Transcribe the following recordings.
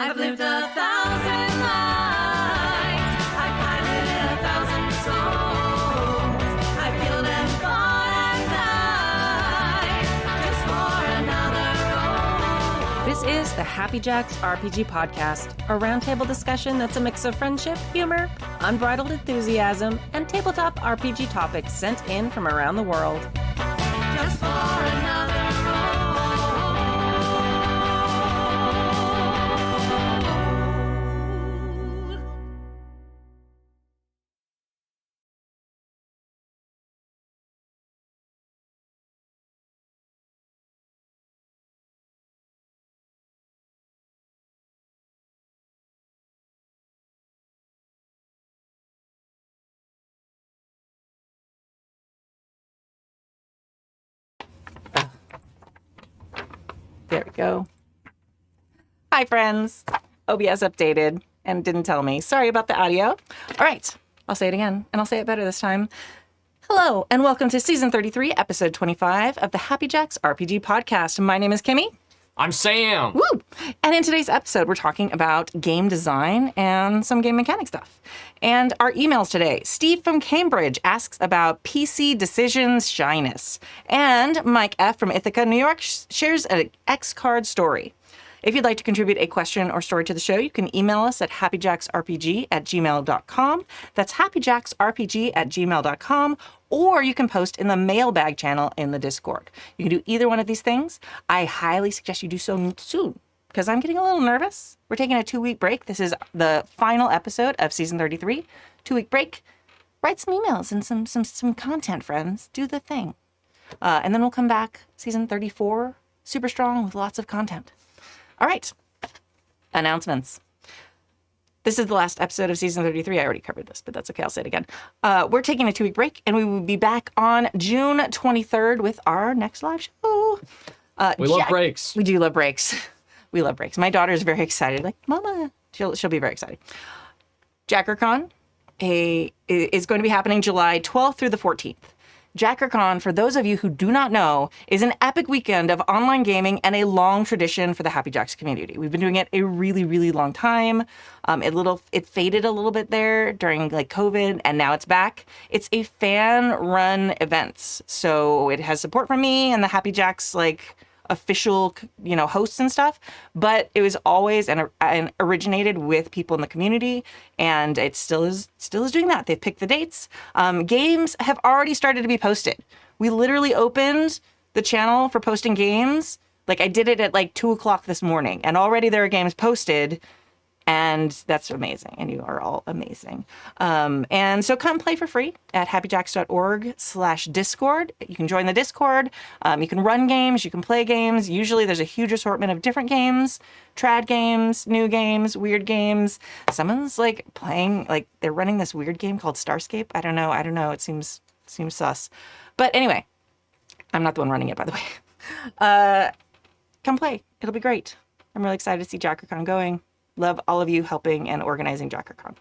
I've lived 1,000 lives. I've piloted 1,000 souls. I've killed and fought and died just for another role. This is the Happy Jacks RPG podcast, a roundtable discussion that's a mix of friendship, humor, unbridled enthusiasm, and tabletop RPG topics sent in from around the world. Just for another role. There we go. Hi, friends. OBS updated and didn't tell me. Sorry about the audio. All right. I'll say it again, and I'll say it better this time. Hello, and welcome to Season 33, Episode 25 of the Happy Jacks RPG podcast. My name is Kimmy. I'm Sam. Woo! And in today's episode, we're talking about game design and some game mechanic stuff. And our emails today, Steve from Cambridge asks about PC decisions shyness. And Mike F. from Ithaca, New York shares an X-Card story. If you'd like to contribute a question or story to the show, you can email us at happyjacksrpg@gmail.com. That's happyjacksrpg@gmail.com. Or you can post in the mailbag channel in the Discord. You can do either one of these things. I highly suggest you do so soon because I'm getting a little nervous. We're taking a 2-week break. This is the final episode of Season 33. 2-week break. Write some emails and some content, friends. Do the thing. And then we'll come back, Season 34, super strong with lots of content. All right. Announcements. This is the last episode of Season 33. I already covered this, but that's okay. I'll say it again. We're taking a 2-week break, and we will be back on June 23rd with our next live show. We love breaks. We do love breaks. We love breaks. My daughter is very excited. Like, Mama. She'll be very excited. JackerCon is going to be happening July 12th through the 14th. JackerCon, for those of you who do not know, is an epic weekend of online gaming and a long tradition for the Happy Jacks community. We've been doing it a really, really long time. It faded a little bit there during like COVID, and now it's back. It's a fan-run event, so it has support from me and the Happy Jacks like official, hosts and stuff, but it was always and originated with people in the community, and it still is doing that. They've picked the dates. Games have already started to be posted. We literally opened the channel for posting games. Like I did it at like 2:00 this morning, and already there are games posted. And that's amazing. And you are all amazing. And so come play for free at happyjacks.org/Discord. You can join the Discord. You can run games. You can play games. Usually there's a huge assortment of different games, trad games, new games, weird games. Someone's like playing, like they're running this weird game called Starscape. I don't know. It seems sus. But anyway, I'm not the one running it, by the way. Come play. It'll be great. I'm really excited to see JackerCon going. Love all of you helping and organizing JackerCon.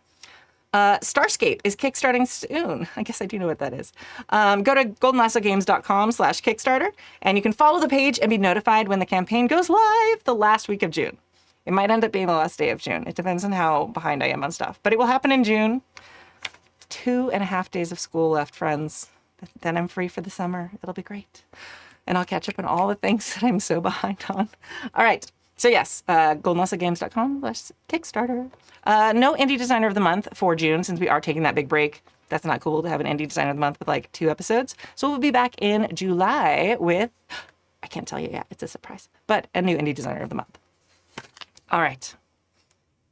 Starscape is kickstarting soon. I guess I do know what that is. Go to goldenlassogames.com/Kickstarter, and you can follow the page and be notified when the campaign goes live the last week of June. It might end up being the last day of June. It depends on how behind I am on stuff. But it will happen in June. 2.5 days of school left, friends. Then I'm free for the summer. It'll be great. And I'll catch up on all the things that I'm so behind on. All right. So yes, goldenlassogames.com/Kickstarter. No Indie Designer of the Month for June, since we are taking that big break. That's not cool to have an Indie Designer of the Month with like 2 episodes. So we'll be back in July with, I can't tell you yet, it's a surprise, but a new Indie Designer of the Month. All right.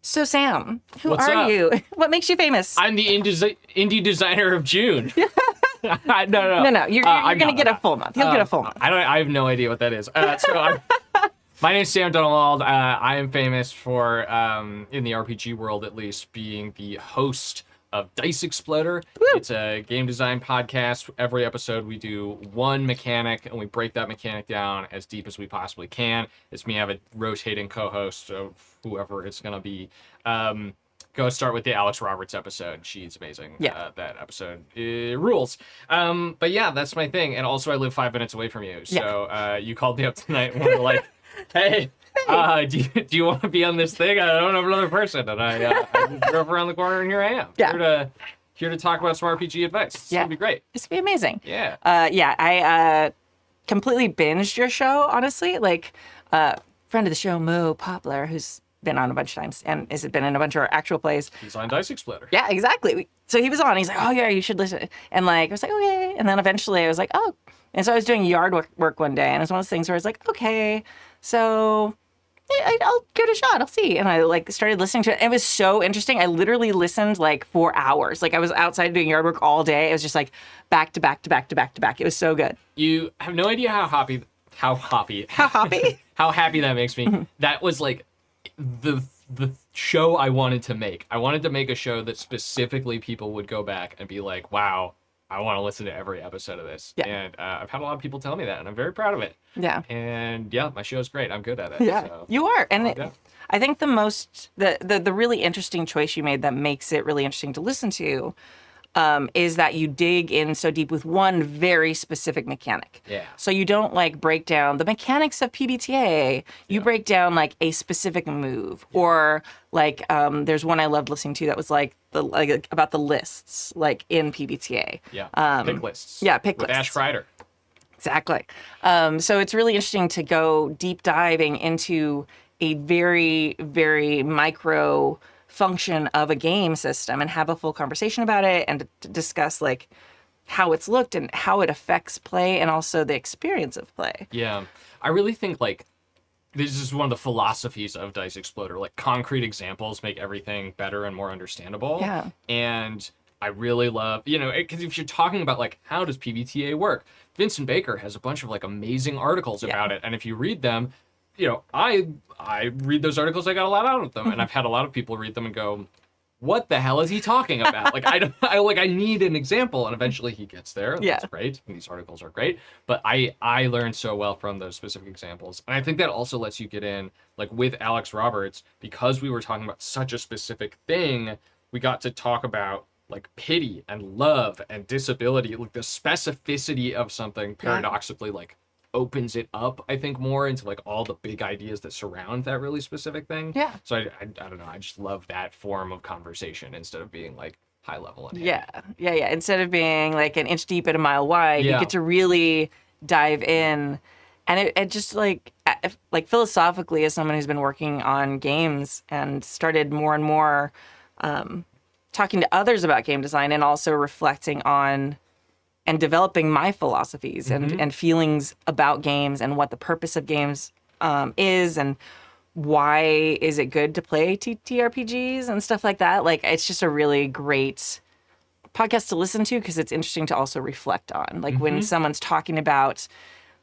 So Sam, who What's are up? you? What makes you famous? I'm the Indie Designer of June. No. You're going to get a full month. You'll get a full month. I have no idea what that is. My name's Sam Donald. I am famous for, in the RPG world at least, being the host of Dice Exploder. Woo! It's a game design podcast. Every episode we do one mechanic, and we break that mechanic down as deep as we possibly can. It's me. I have a rotating co-host of whoever it's going to be. Go start with the Alex Roberts episode. She's amazing. Yeah. That episode rules. But yeah, that's my thing. And also I live 5 minutes away from you. So you called me up tonight and wanted to Hey, do you want to be on this thing? I don't have another person, and I just drove around the corner, and here I am. Yeah. Here to talk about some RPG advice. It's gonna be great. It's gonna be amazing. Yeah. I completely binged your show, honestly. Like, friend of the show, Mo Poplar, who's been on a bunch of times and has been in a bunch of our actual plays. He's on Dice Exploder. Yeah, exactly. So he was on. He's like, oh yeah, you should listen. And like, I was like, okay. And then eventually I was like, oh. And so I was doing yard work one day, and it was one of those things where I was like, okay, so I'll give it a shot. I'll see. And I like started listening to it. It was so interesting. I literally listened like 4 hours. Like I was outside doing yard work all day. It was just like back to back to back to back to back. It was so good. You have no idea how happy How happy that makes me. That was like the show I wanted to make. I wanted to make a show that specifically people would go back and be like, wow, I want to listen to every episode of this. Yeah. And I've had a lot of people tell me that, and I'm very proud of it. Yeah. And yeah, my show's great. I'm good at it. Yeah, So. you are. And Yeah. I think the really interesting choice you made that makes it really interesting to listen to is that you dig in so deep with one very specific mechanic. Yeah. So you don't like break down the mechanics of PBTA. You break down like a specific move, or like there's one I loved listening to that was like about the lists like in PBTA. Yeah. Pick lists. Yeah, pick with lists. Ash Kreider. Exactly. So it's really interesting to go deep diving into a very, very micro function of a game system and have a full conversation about it and to discuss like how it's looked and how it affects play and also the experience of play. Yeah. I really think like this is one of the philosophies of Dice Exploder. Like concrete examples make everything better and more understandable. Yeah. And I really love, because if you're talking about like how does PBTA work, Vincent Baker has a bunch of like amazing articles about it, and if you read them, I read those articles, I got a lot out of them, and I've had a lot of people read them and go, what the hell is he talking about? Like I need an example, and eventually he gets there. And Yeah. That's great. And these articles are great, but I learned so well from those specific examples, and I think that also lets you get in like with Alex Roberts, because we were talking about such a specific thing. We got to talk about like pity and love and disability, like the specificity of something paradoxically like opens it up, I think, more into like all the big ideas that surround that really specific thing. Yeah. So I don't know. I just love that form of conversation instead of being like high level and Yeah. Instead of being like an inch deep and a mile wide, you get to really dive in. And it just like philosophically, as someone who's been working on games and started more and more talking to others about game design and also reflecting on and developing my philosophies and feelings about games and what the purpose of games is and why is it good to play TTRPGs and stuff like that. Like, it's just a really great podcast to listen to because it's interesting to also reflect on. Like when someone's talking about,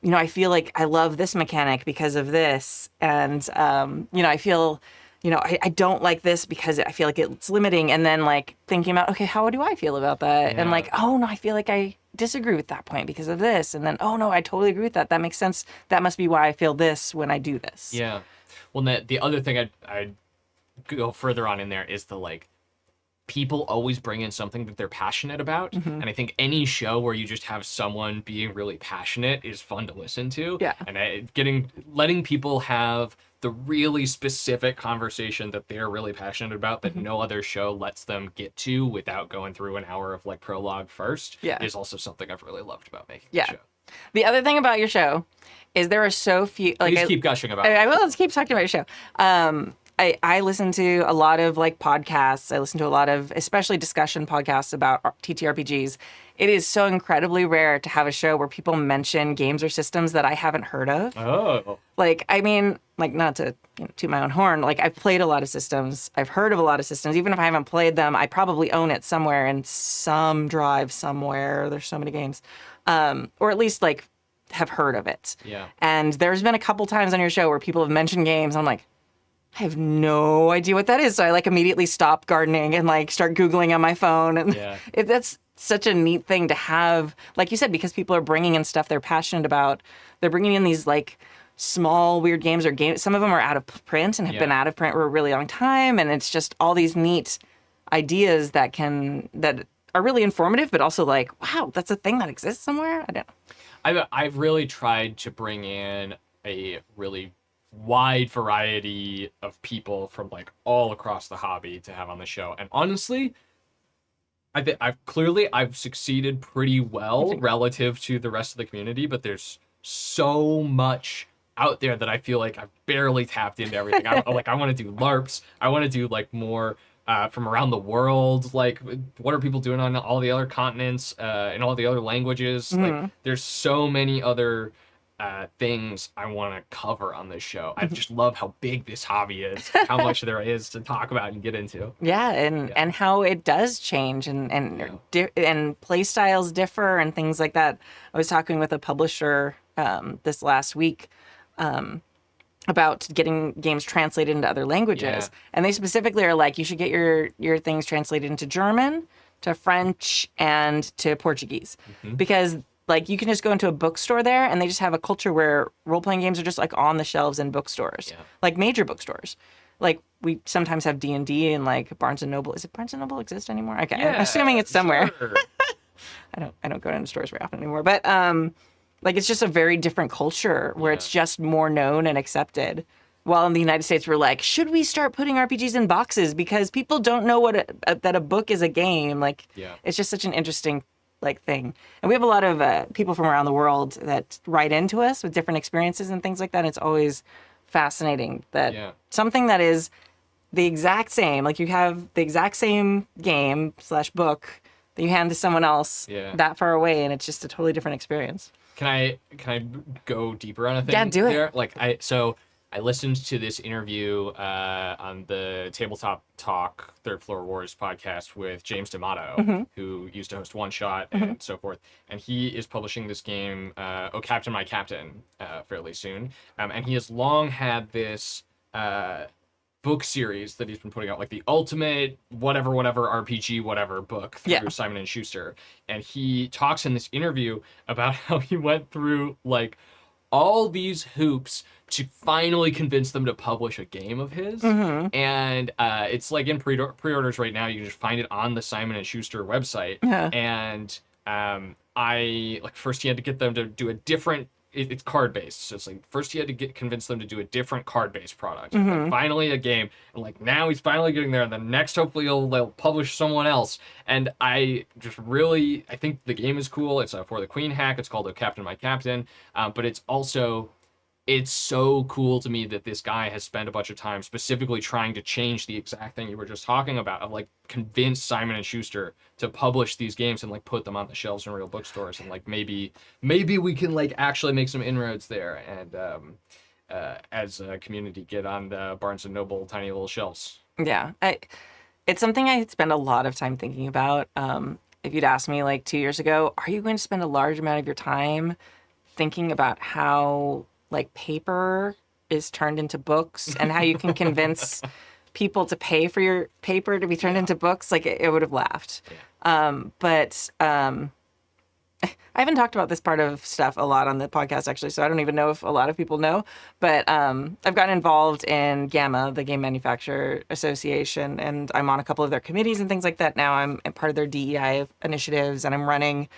I feel like I love this mechanic because of this. And, I feel, I don't like this because I feel like it's limiting. And then like thinking about, okay, how do I feel about that? And like, oh no, I feel like I disagree with that point because of this. And then, oh no, I totally agree with that. That makes sense. That must be why I feel this when I do this. Yeah. Well, the other thing I'd go further on in there is the like, people always bring in something that they're passionate about. And I think any show where you just have someone being really passionate is fun to listen to. Yeah. And letting people have the really specific conversation that they're really passionate about that no other show lets them get to without going through an hour of like prologue first is also something I've really loved about making the show. The other thing about your show is there are so few. Like, Please keep gushing about it. I will. Let's keep talking about your show. I listen to a lot of like podcasts. I listen to a lot of, especially discussion podcasts about TTRPGs. It is so incredibly rare to have a show where people mention games or systems that I haven't heard of. Oh. Like, I mean, like not to toot my own horn. Like, I've played a lot of systems. I've heard of a lot of systems. Even if I haven't played them, I probably own it somewhere in some drive somewhere. There's so many games, or at least like have heard of it. Yeah. And there's been a couple times on your show where people have mentioned games. And I'm like, I have no idea what that is. So I like immediately stop gardening and like start Googling on my phone. And that's such a neat thing to have, like you said, because people are bringing in stuff they're passionate about. They're bringing in these like small weird games or games. Some of them are out of print and have been out of print for a really long time. And it's just all these neat ideas that are really informative, but also like, wow, that's a thing that exists somewhere. I don't know. I've really tried to bring in a really wide variety of people from like all across the hobby to have on the show. And honestly, I think I've succeeded pretty well relative to the rest of the community, but there's so much out there that I feel like I've barely tapped into everything. I want to do LARPs. I want to do like more from around the world. Like, what are people doing on all the other continents and all the other languages? Like, there's so many other things I want to cover on this show. I just love how big this hobby is, how much there is to talk about and get into. Yeah, and how it does change and play styles differ and things like that. I was talking with a publisher this last week about getting games translated into other languages, and they specifically are like, you should get your things translated into German, to French, and to Portuguese, because like you can just go into a bookstore there and they just have a culture where role-playing games are just like on the shelves in bookstores, like major bookstores. Like we sometimes have D&D and like Barnes & Noble. Is it Barnes & Noble exist anymore? Okay, I'm assuming it's somewhere. Sure. I don't go into stores very often anymore, but like it's just a very different culture where it's just more known and accepted. While in the United States, we're like, should we start putting RPGs in boxes because people don't know that a book is a game? Like, it's just such an interesting like thing. And we have a lot of people from around the world that write into us with different experiences and things like that. And it's always fascinating that something that is the exact same, like you have the exact same game / book that you hand to someone else that far away, and it's just a totally different experience. Can I go deeper on a thing? Yeah, do it. There? Like I listened to this interview on the Tabletop Talk Third Floor Wars podcast with James D'Amato, who used to host One Shot and so forth. And he is publishing this game, Oh Captain, My Captain, fairly soon. And he has long had this book series that he's been putting out, like the ultimate whatever RPG whatever book through Simon & Schuster. And he talks in this interview about how he went through like all these hoops to finally convince them to publish a game of his. And it's like in pre-orders right now. You can just find it on the Simon & Schuster website. And I like first he had to get them to do a different, it's card-based. So it's like first he had to convince them to do a different card-based product. And finally a game. And like now he's finally getting there. And then next hopefully they'll publish someone else. And I think the game is cool. It's For the Queen hack. It's called Oh Captain, My Captain. But it's so cool to me that this guy has spent a bunch of time specifically trying to change the exact thing you were just talking about, of like convince Simon & Schuster to publish these games and like put them on the shelves in real bookstores, and like maybe we can like actually make some inroads there, and as a community get on the Barnes & Noble tiny little shelves. Yeah. It's something I spend a lot of time thinking about. If you'd asked me like 2 years ago, are you going to spend a large amount of your time thinking about how like paper is turned into books and how you can convince people to pay for your paper to be turned into books? Like it would have laughed. But I haven't talked about this part of stuff a lot on the podcast actually, so I don't even know if a lot of people know, but I've gotten involved in GAMA, the Game Manufacturer Association, and I'm on a couple of their committees and things like that now. I'm part of their DEI initiatives, and I'm running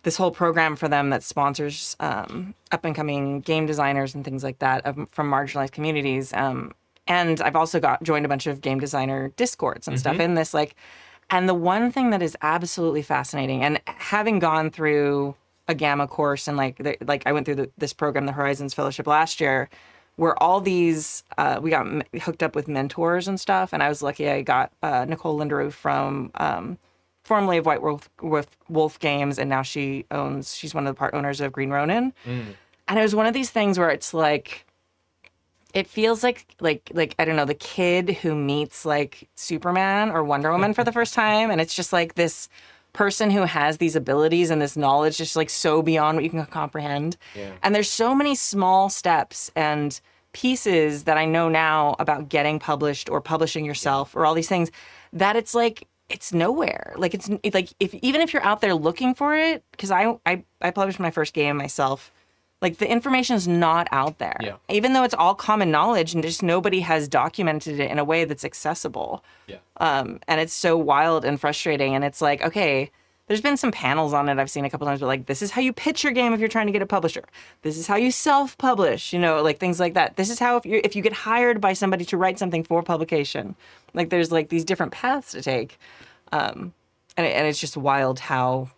this whole program for them that sponsors up-and-coming game designers and things like that from marginalized communities. And I've also joined a bunch of game designer discords and stuff in this. And the one thing that is absolutely fascinating, and having gone through a GAMA course and I went through this program, the Horizons Fellowship last year, where all these we got hooked up with mentors and stuff. And I was lucky I got Nicole Linderow from formerly of White Wolf Games, and now she's one of the part owners of Green Ronin. And it was one of these things where it's like, it feels like I don't know, the kid who meets like Superman or Wonder Woman for the first time, and it's just like this person who has these abilities and this knowledge just like so beyond what you can comprehend. And there's so many small steps and pieces that I know now about getting published or publishing yourself or all these things, that it's like, it's nowhere. Like it's like even if you're out there looking for it, because I published my first game myself, like the information is not out there. Even though it's all common knowledge and just nobody has documented it in a way that's accessible. And it's so wild and frustrating. And it's like, okay, there's been some panels on it I've seen a couple times, but like, this is how you pitch your game if you're trying to get a publisher. This is how you self-publish, you know, like things like that. This is how if you get hired by somebody to write something for publication, like there's like these different paths to take. And it's just wild how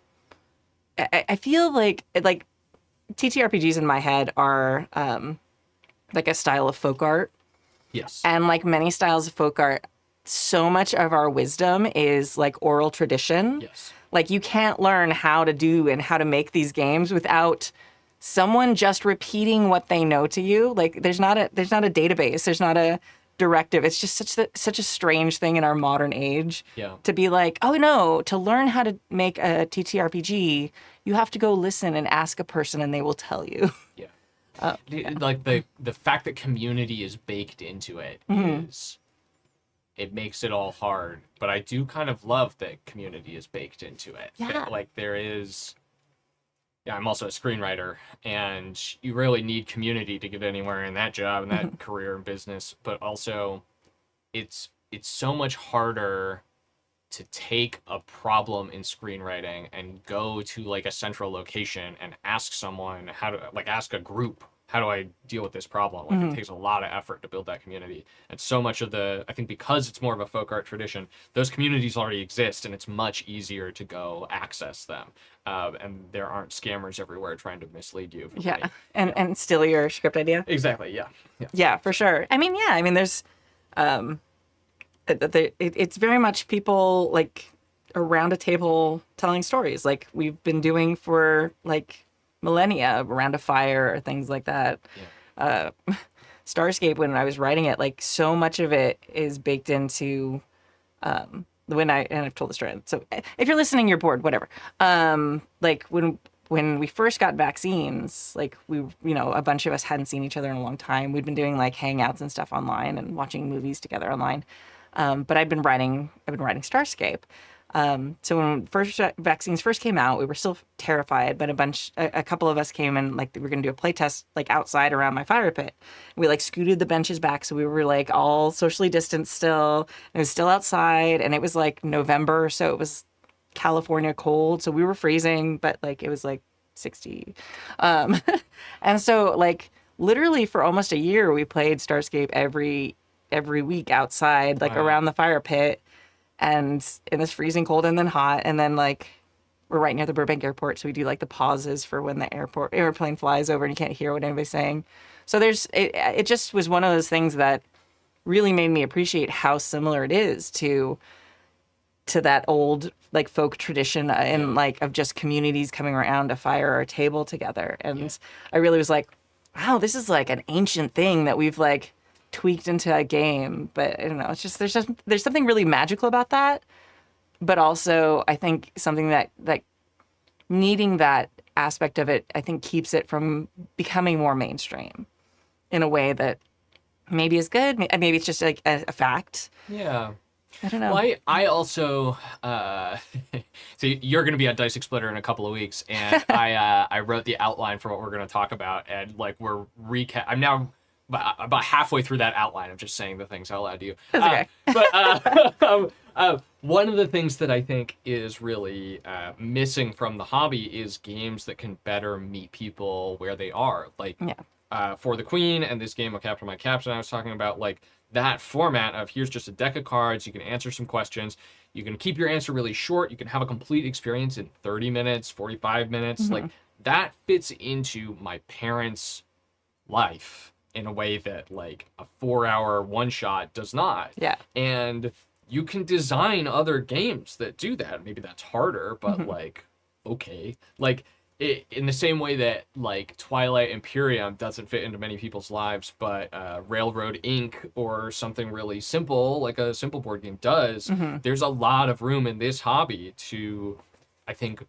I feel like TTRPGs in my head are like a style of folk art. Yes. And like many styles of folk art, so much of our wisdom is like oral tradition. Yes. Like you can't learn how to do and how to make these games without someone just repeating what they know to you. Like there's not a database, there's not a directive. It's just such a strange thing in our modern age. Yeah. To be like, oh no, to learn how to make a TTRPG, you have to go listen and ask a person and they will tell you. Yeah. Yeah. Like the fact that community is baked into it is, it makes it all hard. But I do kind of love that community is baked into it. Yeah. That, like there is. Yeah, I'm also a screenwriter, and you really need community to get anywhere in that job and that career in business. But also, it's so much harder to take a problem in screenwriting and go to like a central location and ask someone ask a group, how do I deal with this problem? Like it takes a lot of effort to build that community. And so much of I think because it's more of a folk art tradition, those communities already exist and it's much easier to go access them. And there aren't scammers everywhere trying to mislead you. Yeah. And steal your script idea. Exactly. Yeah. Yeah, for sure. I mean, there's, it's very much people like around a table telling stories like we've been doing for like millennia around a fire or things like that. Yeah. Starscape, when I was writing it, like so much of it is baked into and I've told the story. So if you're listening, you're bored, whatever. Like when we first got vaccines, like a bunch of us hadn't seen each other in a long time. We'd been doing like hangouts and stuff online and watching movies together online. But I've been writing Starscape. So when vaccines first came out, we were still terrified, but a couple of us came and like we were going to do a play test like outside around my fire pit. We like scooted the benches back. So we were like all socially distanced still. It was still outside and it was like November. So it was California cold. So we were freezing, but like it was like 60. And so like literally for almost a year, we played Starscape every week outside, like around the fire pit. And in this freezing cold and then hot. And then like we're right near the Burbank airport. So we do like the pauses for when the airplane flies over and you can't hear what anybody's saying. So it just was one of those things that really made me appreciate how similar it is to that old like folk tradition and like of just communities coming around a fire or a table together. And I really was like, wow, this is like an ancient thing that we've like tweaked into a game. But I don't know, it's just there's something really magical about that, but also I think something that needing that aspect of it, I think keeps it from becoming more mainstream in a way that maybe is good, maybe it's just like a fact. I don't know. Well, I also so you're going to be on Dice Splitter in a couple of weeks, and I wrote the outline for what we're going to talk about, and like I'm now about halfway through that outline. I'm just saying the things out loud to you. That's okay. But one of the things that I think is really missing from the hobby is games that can better meet people where they are. Like For the Queen and this game of Captain My Captain I was talking about, like that format of here's just a deck of cards, you can answer some questions, you can keep your answer really short, you can have a complete experience in 30 minutes, 45 minutes. Like that fits into my parents' life in a way that like a 4-hour one shot does not. Yeah. And you can design other games that do that. Maybe that's harder, but like, okay. Like in the same way that like Twilight Imperium doesn't fit into many people's lives, but Railroad Inc. or something really simple, like a simple board game does, there's a lot of room in this hobby to, I think,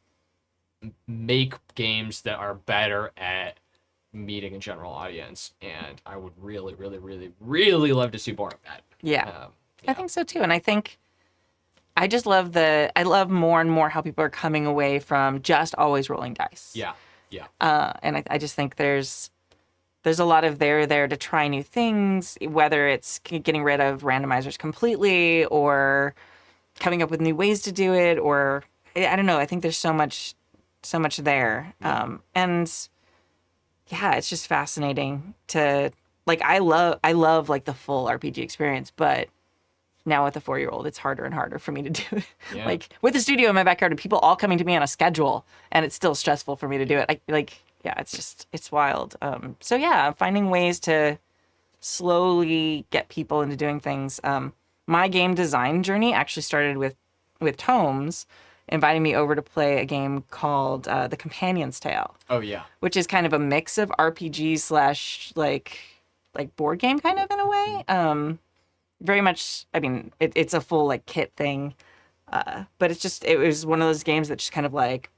make games that are better at meeting a general audience, and I would really, really, really, really love to see more of that. I think so too. And I think I just love I love more and more how people are coming away from just always rolling dice. And I just think there's a lot of there to try new things, whether it's getting rid of randomizers completely or coming up with new ways to do it, or I don't know. I think there's so much there. And yeah, it's just fascinating to like, I love like the full RPG experience, but now with a 4-year-old, it's harder and harder for me to do it. Yeah. Like with the studio in my backyard and people all coming to me on a schedule, and it's still stressful for me to do it. It's wild. So yeah, I'm finding ways to slowly get people into doing things. My game design journey actually started with Tomes inviting me over to play a game called The Companion's Tale, Oh yeah. which is kind of a mix of RPG slash like board game kind of in a way. Very much, I mean, it's a full like kit thing, but it was one of those games that just kind of like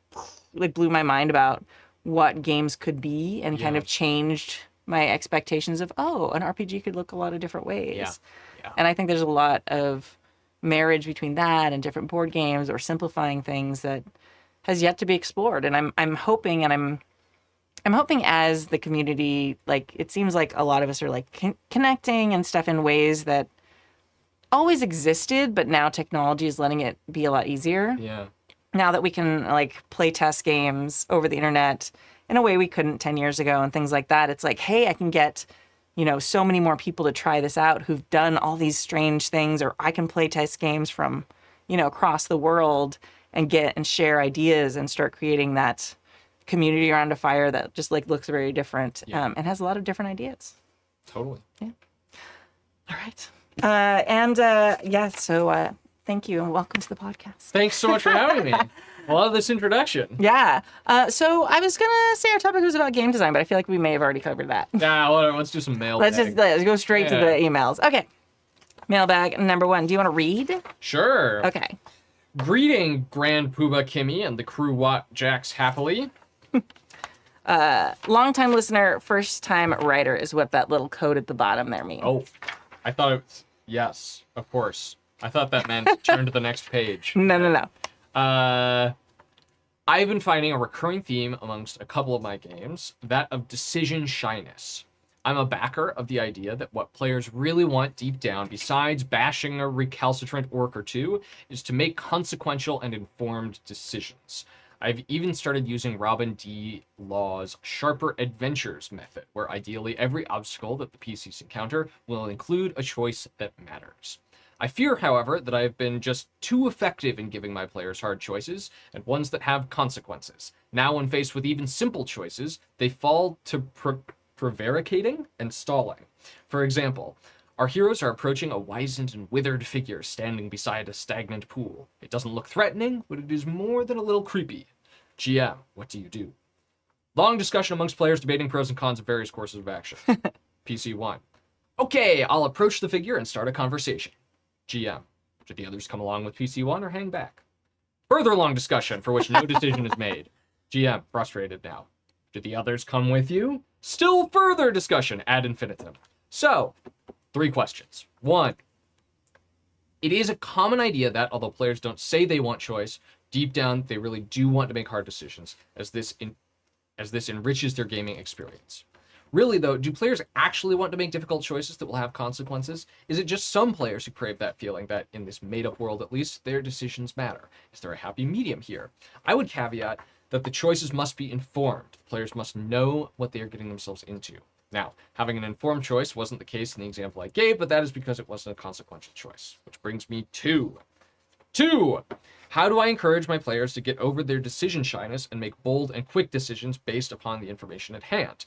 blew my mind about what games could be, and kind Yeah. of changed my expectations of, an RPG could look a lot of different ways. Yeah. And I think there's a lot of marriage between that and different board games or simplifying things that has yet to be explored. And I'm hoping, and I'm hoping as the community, like, it seems like a lot of us are like connecting and stuff in ways that always existed, but now technology is letting it be a lot easier. Yeah. Now that we can like play test games over the internet in a way we couldn't 10 years ago and things like that, it's like, hey, I can get, so many more people to try this out who've done all these strange things, or I can play test games from, across the world and get and share ideas and start creating that community around a fire that just like looks very different, and has a lot of different ideas. Totally. All right. So thank you and welcome to the podcast. Thanks so much for having me. I love this introduction. Yeah. So I was going to say our topic was about game design, but I feel like we may have already covered that. Nah, whatever. Let's do some mail. Let's go straight to the emails. Okay. Mailbag number 1. Do you want to read? Sure. Okay. Greeting Grand Poobah Kimmy and the crew Jacks happily. Longtime listener, first time writer is what that little code at the bottom there means. Oh, I thought it was, yes, of course. I thought that meant turn to the next page. No. I've been finding a recurring theme amongst a couple of my games, that of decision shyness. I'm a backer of the idea that what players really want deep down, besides bashing a recalcitrant orc or two, is to make consequential and informed decisions. I've even started using Robin D. Law's Sharper Adventures method, where ideally every obstacle that the PCs encounter will include a choice that matters. I fear, however, that I have been just too effective in giving my players hard choices, and ones that have consequences. Now, when faced with even simple choices, they fall to prevaricating and stalling. For example, our heroes are approaching a wizened and withered figure standing beside a stagnant pool. It doesn't look threatening, but it is more than a little creepy. GM, what do you do? Long discussion amongst players debating pros and cons of various courses of action. PC 1. Okay, I'll approach the figure and start a conversation. GM, should the others come along with PC 1 or hang back? Further long discussion for which no decision is made. GM, frustrated now. Do the others come with you? Still further discussion ad infinitum. So, 3 questions. 1. It is a common idea that, although players don't say they want choice, deep down they really do want to make hard decisions, as this enriches their gaming experience. Really, though, do players actually want to make difficult choices that will have consequences? Is it just some players who crave that feeling that, in this made-up world at least, their decisions matter? Is there a happy medium here? I would caveat that the choices must be informed. Players must know what they are getting themselves into. Now, having an informed choice wasn't the case in the example I gave, but that is because it wasn't a consequential choice. Which brings me to 2. How do I encourage my players to get over their decision shyness and make bold and quick decisions based upon the information at hand?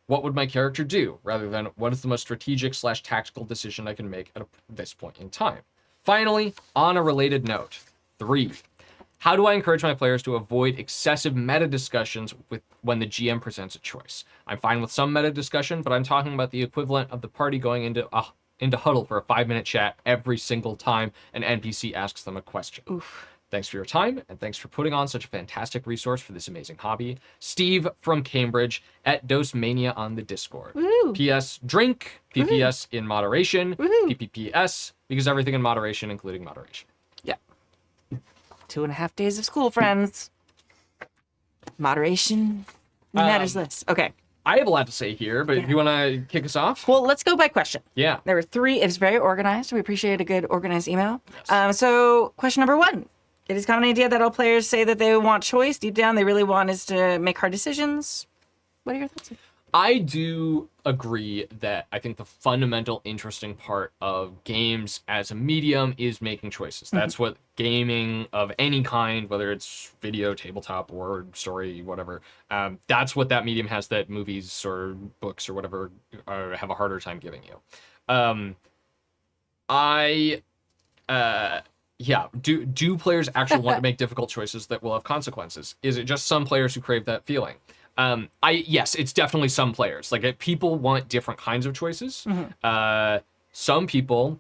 What would my character do, rather than what is the most strategic/tactical decision I can make at this point in time? Finally, on a related note, 3. How do I encourage my players to avoid excessive meta discussions when the GM presents a choice? I'm fine with some meta discussion, but I'm talking about the equivalent of the party going into huddle for a 5-minute chat every single time an NPC asks them a question. Oof. Thanks for your time, and thanks for putting on such a fantastic resource for this amazing hobby. Steve from Cambridge at Dose Mania on the Discord. Woo. P.S. Drink. PPS in moderation. Woohoo. PPPS, because everything in moderation, including moderation. Yeah. 2.5 days of school, friends. Moderation matters less. Okay. I have a lot to say here, but do you want to kick us off? Well, let's go by question. Yeah. There were 3. It's very organized. We appreciate a good organized email. Yes. So question number 1. It is a common idea that all players say that they want choice. Deep down, they really want is to make hard decisions. What are your thoughts? I do agree that I think the fundamental interesting part of games as a medium is making choices. That's what gaming of any kind, whether it's video, tabletop, or story, whatever, that's what that medium has that movies or books or whatever have a harder time giving you. Do players actually want to make difficult choices that will have consequences? Is it just some players who crave that feeling? Yes, it's definitely some players. Like, people want different kinds of choices. Some people,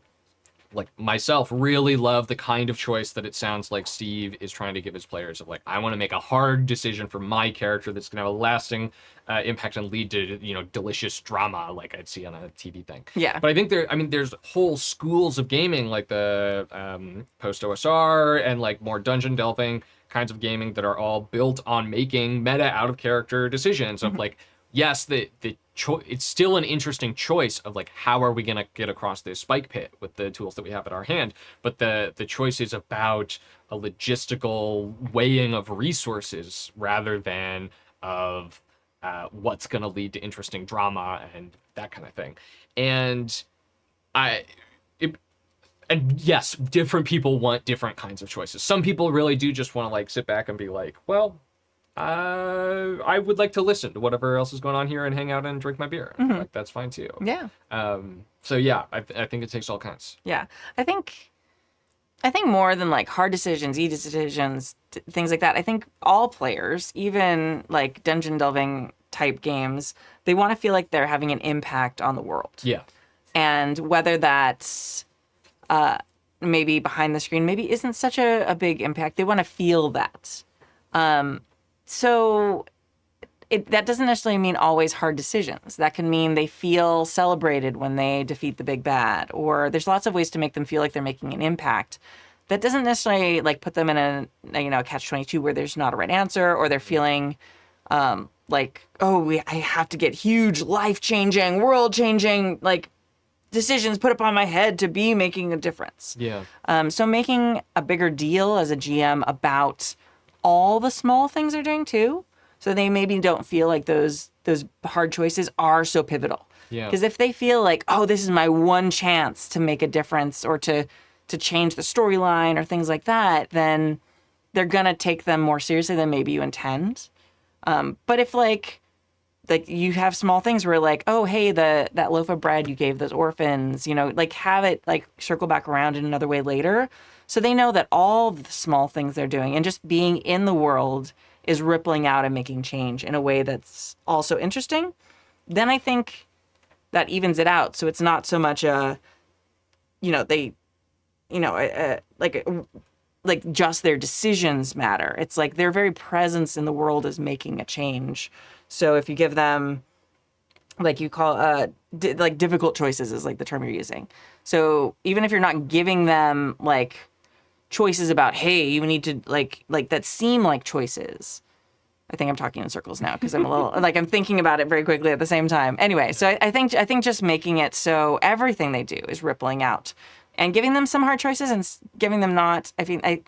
like myself, really love the kind of choice that it sounds like Steve is trying to give his players of, like, I want to make a hard decision for my character that's going to have a lasting impact and lead to, delicious drama like I'd see on a TV thing. Yeah. But I think there's whole schools of gaming, like the post-OSR and, like, more dungeon delving kinds of gaming that are all built on making meta out of character decisions of, like, yes, it's still an interesting choice of, like, how are we going to get across this spike pit with the tools that we have at our hand, but the choice is about a logistical weighing of resources rather than of what's going to lead to interesting drama and that kind of thing. And yes, different people want different kinds of choices. Some people really do just want to, like, sit back and be like, well, I would like to listen to whatever else is going on here and hang out and drink my beer. Like, that's fine too. Yeah. So yeah, I think it takes all kinds. Yeah. I think more than, like, hard decisions, easy decisions, things like that. I think all players, even, like, dungeon delving type games, they want to feel like they're having an impact on the world. Yeah. And whether that's maybe behind the screen, maybe isn't such a big impact. They want to feel that. So that doesn't necessarily mean always hard decisions. That can mean they feel celebrated when they defeat the big bad, or there's lots of ways to make them feel like they're making an impact. That doesn't necessarily, like, put them in a catch-22 where there's not a right answer, or they're feeling like, oh, I have to get huge, life-changing, world-changing, like, decisions put upon my head to be making a difference. Yeah. So making a bigger deal as a GM about all the small things they're doing too, so they maybe don't feel like those hard choices are so pivotal. Yeah. Because if they feel like, oh, this is my one chance to make a difference or to change the storyline or things like that, then they're gonna take them more seriously than maybe you intend. But if like you have small things where, like, oh, hey, that loaf of bread you gave those orphans, like, have it, like, circle back around in another way later, so they know that all the small things they're doing and just being in the world is rippling out and making change in a way that's also interesting. Then I think that evens it out, so it's not so much like just their decisions matter. It's like their very presence in the world is making a change. So if you give them, like, you call like difficult choices is, like, the term you're using. So even if you're not giving them, like, choices about, hey, you need to like that seem like choices. I think I'm talking in circles now because I'm a little like I'm thinking about it very quickly at the same time. Anyway, so I think just making it so everything they do is rippling out, and giving them some hard choices and giving them not. I think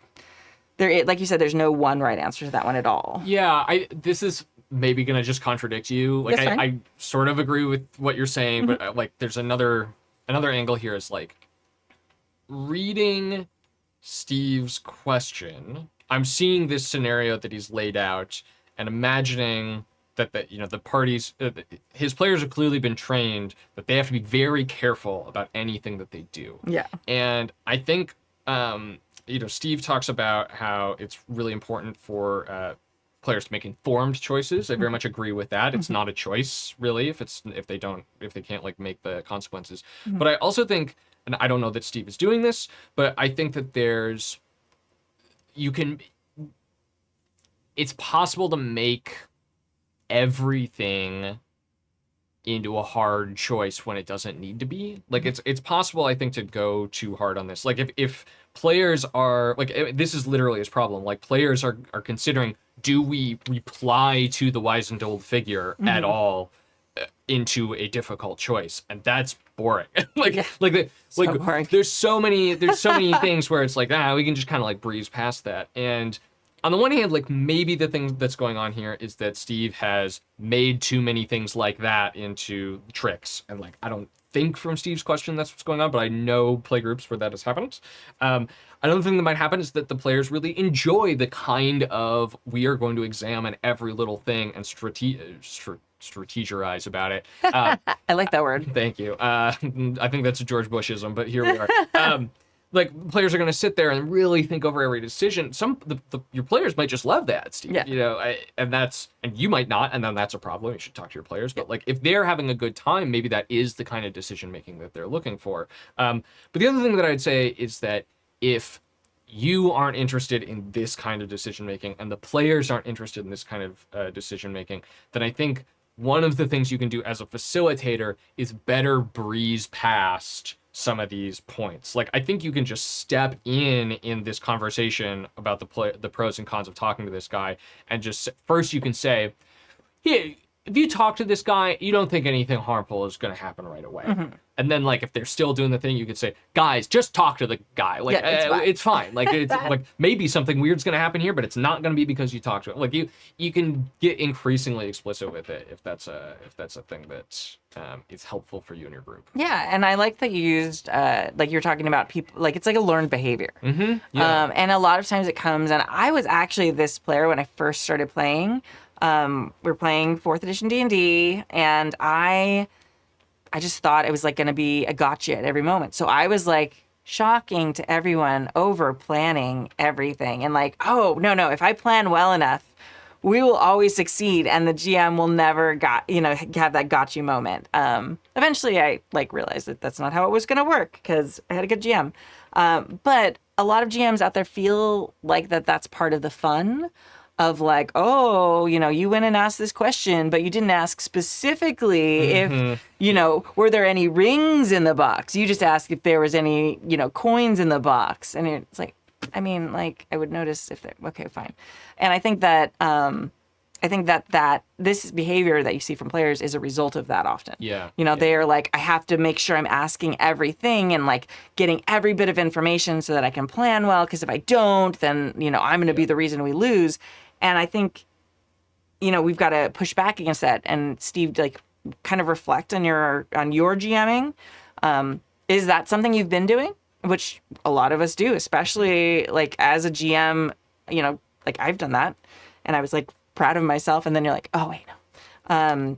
there, like you said, there's no one right answer to that one at all. Yeah, this is maybe gonna just contradict you. Like, I sort of agree with what you're saying, but like, there's another angle here is, like, reading Steve's question. I'm seeing this scenario that he's laid out and imagining that the parties, his players have clearly been trained that they have to be very careful about anything that they do. Yeah. And I think Steve talks about how it's really important for players to make informed choices. I very much agree with that. It's not a choice, really, if they can't, like, make the consequences. But I also think, and I don't know that Steve is doing this, but I think that it's possible to make everything into a hard choice when it doesn't need to be. Like, it's possible, I think, to go too hard on this. Like, if players are, like, this is literally his problem. Like, players are considering, do we reply to the wizened old figure at all? into a difficult choice, and that's boring. Yeah. Boring. There's so many things where it's like, we can just kind of like breeze past that. And on the one hand, like maybe the thing that's going on here is that Steve has made too many things like that into tricks, and like I don't think from Steve's question that's what's going on, but I know play groups where that has happened. Another thing that might happen is that the players really enjoy the kind of, we are going to examine every little thing and strategize about it. I like that word. Thank you. I think that's a George Bushism, but here we are. Like players are going to sit there and really think over every decision. Your players might just love that, Steve. Yeah. You know, and you might not, and then that's a problem. You should talk to your players. But like if they're having a good time, maybe that is the kind of decision making that they're looking for. But the other thing that I'd say is that if you aren't interested in this kind of decision making, and the players aren't interested in this kind of decision making, then I think one of the things you can do as a facilitator is better breeze past some of these points. Like I think you can just step in this conversation about the pros and cons of talking to this guy, and just first you can say, "Hey, if you talk to this guy, you don't think anything harmful is going to happen right away." Mm-hmm. And then like if they're still doing the thing, you could say, "Guys, just talk to the guy. Like it's fine. Like it's like maybe something weird's going to happen here, but it's not going to be because you talk to it." Like you can get increasingly explicit with it if that's a thing that is helpful for you and your group. Yeah, and I like that you used like you're talking about people, like it's like a learned behavior. Mm-hmm. Yeah. And a lot of times it comes, and I was actually this player when I first started playing. We're playing 4th edition D&D, and I just thought it was like going to be a gotcha at every moment. So I was like shocking to everyone, over planning everything, and like, oh no, if I plan well enough, we will always succeed, and the GM will never have that gotcha moment. Eventually I like realized that that's not how it was going to work, because I had a good GM. But a lot of GMs out there feel like that's part of the fun of like, oh, you went and asked this question, but you didn't ask specifically if, were there any rings in the box? You just asked if there was any, coins in the box. And it's like, I mean, like, I would notice if they're, okay, fine. And I think that, that this behavior that you see from players is a result of that often. Yeah. They are like, I have to make sure I'm asking everything and like getting every bit of information so that I can plan well. Because if I don't, then, I'm going to be the reason we lose. And I think, we've got to push back against that. And Steve, like, kind of reflect on your GMing. Is that something you've been doing? Which a lot of us do, especially like as a GM, like I've done that, and I was like proud of myself. And then you're like, oh wait, no.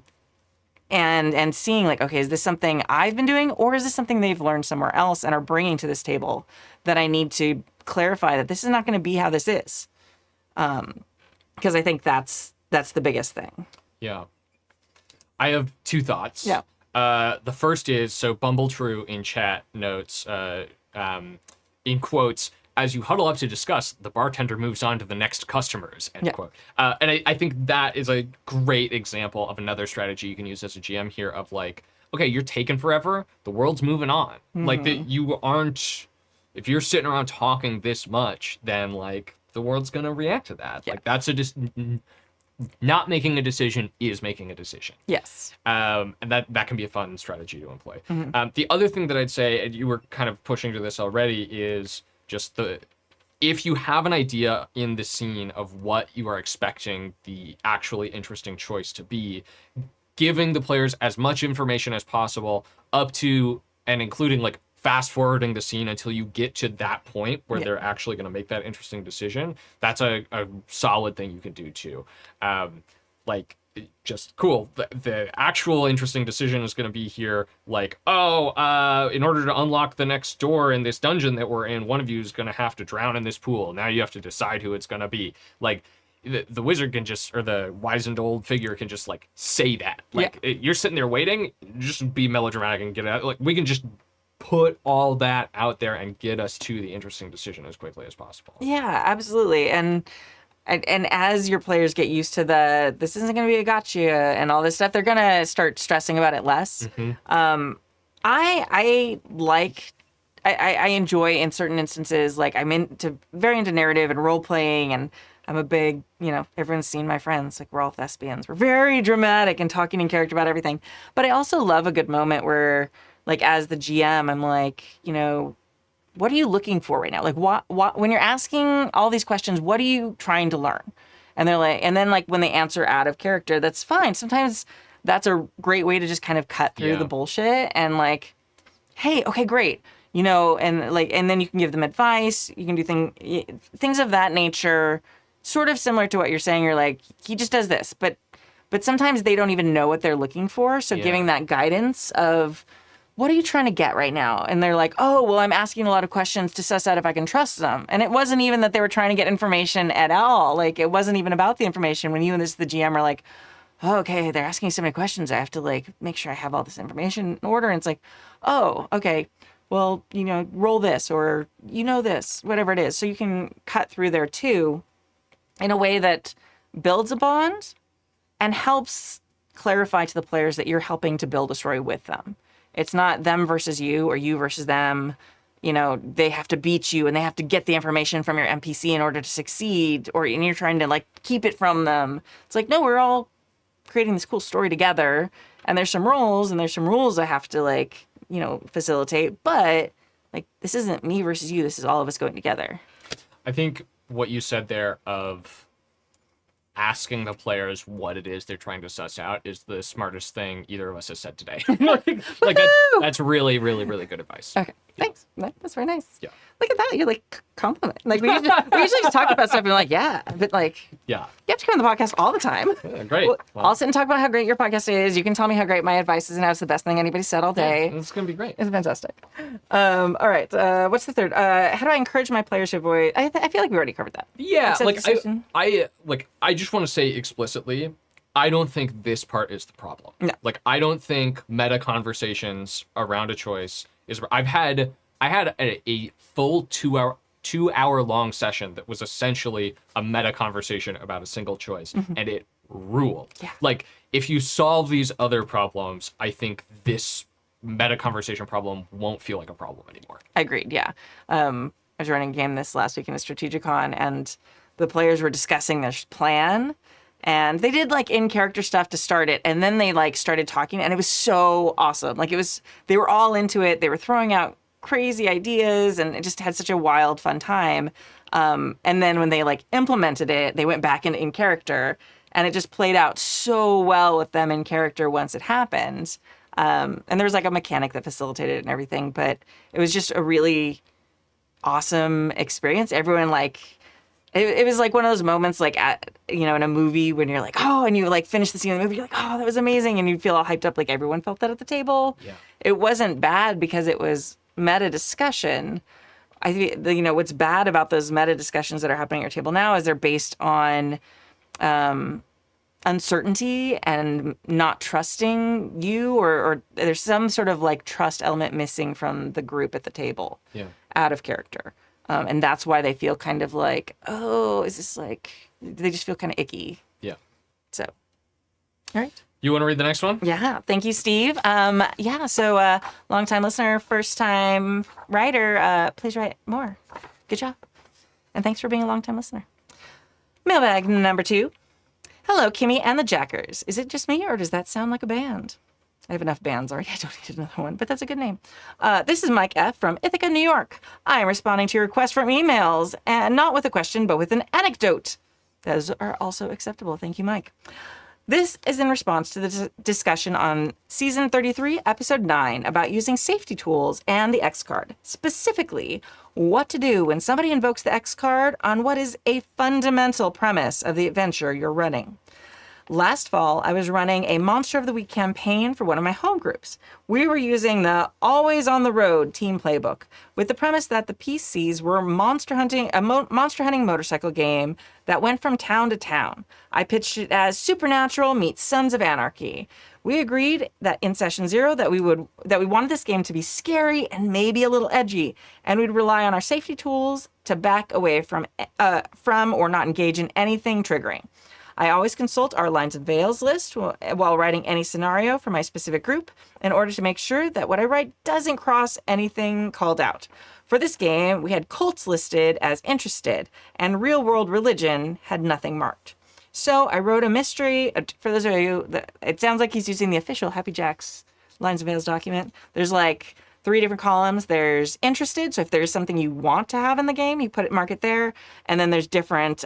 And seeing like, okay, is this something I've been doing, or is this something they've learned somewhere else and are bringing to this table that I need to clarify that this is not going to be how this is. Because I think that's the biggest thing. Yeah. I have two thoughts. Yeah. The first is, so Bumbletrue in chat notes, in quotes, as you huddle up to discuss, the bartender moves on to the next customers, end quote. And I think that is a great example of another strategy you can use as a GM here of like, okay, you're taking forever. The world's moving on. Mm-hmm. Like you aren't, if you're sitting around talking this much, then like, the world's going to react to that. Yeah. Like that's not making a decision is making a decision. Yes. And that can be a fun strategy to employ. Mm-hmm. The other thing that I'd say, and you were kind of pushing to this already, is just if you have an idea in the scene of what you are expecting the actually interesting choice to be, giving the players as much information as possible up to and including like fast forwarding the scene until you get to that point where they're actually going to make that interesting decision. That's a solid thing you can do too. Like just cool. The actual interesting decision is going to be here. Like, in order to unlock the next door in this dungeon that we're in, one of you is going to have to drown in this pool. Now you have to decide who it's going to be. Like the wizard can just, or the wizened old figure can just like say that. Like you're sitting there waiting, just be melodramatic and get it out. Like we can just put all that out there and get us to the interesting decision as quickly as possible. Yeah, absolutely. And as your players get used to this isn't going to be a gotcha and all this stuff, they're going to start stressing about it less. Mm-hmm. I enjoy in certain instances, like I'm very into narrative and role playing, and I'm a big, everyone's seen my friends, like we're all thespians. We're very dramatic and talking in character about everything. But I also love a good moment where, like, as the GM, I'm like, what are you looking for right now? Like, what, when you're asking all these questions, what are you trying to learn? And they're like, and then like when they answer out of character, that's fine. Sometimes that's a great way to just kind of cut through the bullshit and like, hey, okay, great. And like, and then you can give them advice. You can do things of that nature, sort of similar to what you're saying. You're like, he just does this, but sometimes they don't even know what they're looking for. So giving that guidance of, what are you trying to get right now? And they're like, oh, well, I'm asking a lot of questions to suss out if I can trust them. And it wasn't even that they were trying to get information at all. Like, it wasn't even about the information. When you and the GM are like, oh, okay, they're asking so many questions. I have to like make sure I have all this information in order. And it's like, oh, okay, well, roll this or this, whatever it is. So you can cut through there too in a way that builds a bond and helps clarify to the players that you're helping to build a story with them. It's not them versus you or you versus them. They have to beat you and they have to get the information from your NPC in order to succeed, and you're trying to like keep it from them. It's like, no, we're all creating this cool story together, and there's some roles and there's some rules I have to like, facilitate, but like, this isn't me versus you. This is all of us going together. I think what you said there of asking the players what it is they're trying to suss out is the smartest thing either of us has said today. like that's really, really, really good advice. Okay, thanks. That's very nice. Yeah. Look at that. You're like compliment. Like we usually just talk about stuff and we're like, yeah, but like, yeah, you have to come on the podcast all the time. Yeah, great. Well, I'll sit and talk about how great your podcast is. You can tell me how great my advice is and how it's the best thing anybody said all day. Yeah, it's gonna be great. It's fantastic. All right. What's the third? How do I encourage my players to avoid? I feel like we already covered that. Yeah. I just want to say explicitly, I don't think this part is the problem. No. Like, I don't think meta conversations around a choice is. I had a full 2 hour long session that was essentially a meta conversation about a single choice, and it ruled. Yeah. Like, if you solve these other problems, I think this meta conversation problem won't feel like a problem anymore. Agreed. Yeah. I was running a game this last week in a Strategicon, and the players were discussing their plan. And they did like in character stuff to start it, and then they like started talking, and it was so awesome. Like they were all into it. They were throwing out crazy ideas, and it just had such a wild, fun time. And then when they like implemented it, they went back in character, and it just played out so well with them in character once it happened. And there was like a mechanic that facilitated it and everything, but it was just a really awesome experience. Everyone like. It was like one of those moments like at, in a movie when you're like, oh, and you like finish the scene of the movie, you're like, oh, that was amazing. And you feel all hyped up. Like everyone felt that at the table. Yeah. It wasn't bad because it was meta discussion. I think, what's bad about those meta discussions that are happening at your table now is they're based on uncertainty and not trusting you, or there's some sort of like trust element missing from the group at the table. Yeah. Out of character. And that's why they feel kind of like, oh, is this like, they just feel kind of icky. Yeah. So, all right. You want to read the next one? Yeah. Thank you, Steve. So long-time listener, first-time writer, please write more. Good job. And thanks for being a long-time listener. Mailbag number 2. Hello, Kimmy and the Jackers. Is it just me, or does that sound like a band? I have enough bands already. I don't need another one, but that's a good name. This is Mike F. from Ithaca, New York. I am responding to your request from emails, and not with a question, but with an anecdote. Those are also acceptable. Thank you, Mike. This is in response to the discussion on Season 33, Episode 9, about using safety tools and the X card. Specifically, what to do when somebody invokes the X card on what is a fundamental premise of the adventure you're running. Last fall, I was running a Monster of the Week campaign for one of my home groups. We were using the Always on the Road team playbook with the premise that the PCs were a monster hunting motorcycle game that went from town to town. I pitched it as Supernatural meets Sons of Anarchy. We agreed that in session 0 that we wanted this game to be scary and maybe a little edgy, and we'd rely on our safety tools to back away from or not engage in anything triggering. I always consult our Lines and Veils list while writing any scenario for my specific group in order to make sure that what I write doesn't cross anything called out. For this game, we had cults listed as interested, and real-world religion had nothing marked. So I wrote a mystery. For those of you, it sounds like he's using the official Happy Jacks Lines and Veils document. There's like 3 different columns. There's interested, so if there's something you want to have in the game, you mark it there. And then there's different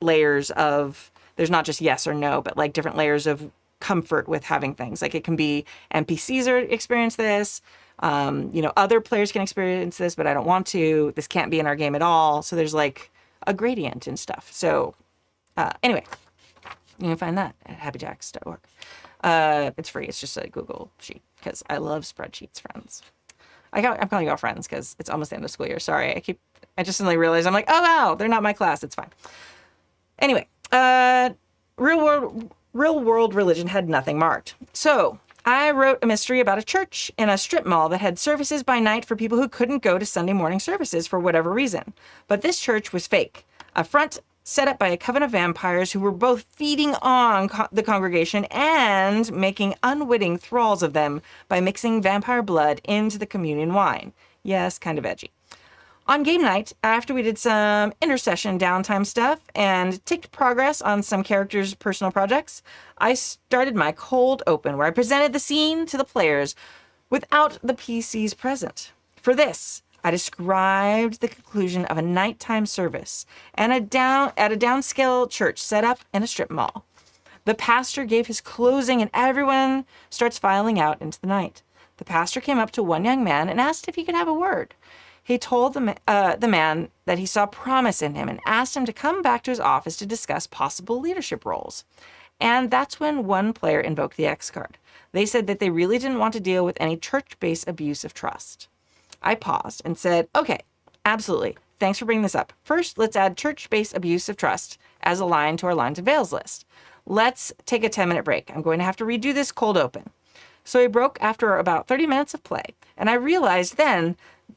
layers of, there's not just yes or no, but like different layers of comfort with having things. Like it can be NPCs are experience this, other players can experience this, but I don't want to. This can't be in our game at all. So there's like a gradient and stuff. So anyway, you can find that at happyjacks.org. It's free. It's just a Google sheet because I love spreadsheets, friends. I'm calling you all friends because it's almost the end of school year. Sorry. I just suddenly realized I'm like, oh, wow, they're not my class. It's fine. Anyway, real world religion had nothing marked. So I wrote a mystery about a church in a strip mall that had services by night for people who couldn't go to Sunday morning services for whatever reason. But this church was fake. A front set up by a coven of vampires who were both feeding on the congregation and making unwitting thralls of them by mixing vampire blood into the communion wine. Yes, kind of edgy. On game night, after we did some intercession downtime stuff and ticked progress on some characters' personal projects, I started my cold open where I presented the scene to the players without the PCs present. For this, I described the conclusion of a nighttime service and at a downscale church set up in a strip mall. The pastor gave his closing and everyone starts filing out into the night. The pastor came up to one young man and asked if he could have a word. He told the man that he saw promise in him and asked him to come back to his office to discuss possible leadership roles. And that's when one player invoked the X card. They said that they really didn't want to deal with any church-based abuse of trust. I paused and said, okay, absolutely. Thanks for bringing this up. First, let's add church-based abuse of trust as a line to our Lines and Veils list. Let's take a 10-minute break. I'm going to have to redo this cold open. So I broke after about 30 minutes of play, and I realized then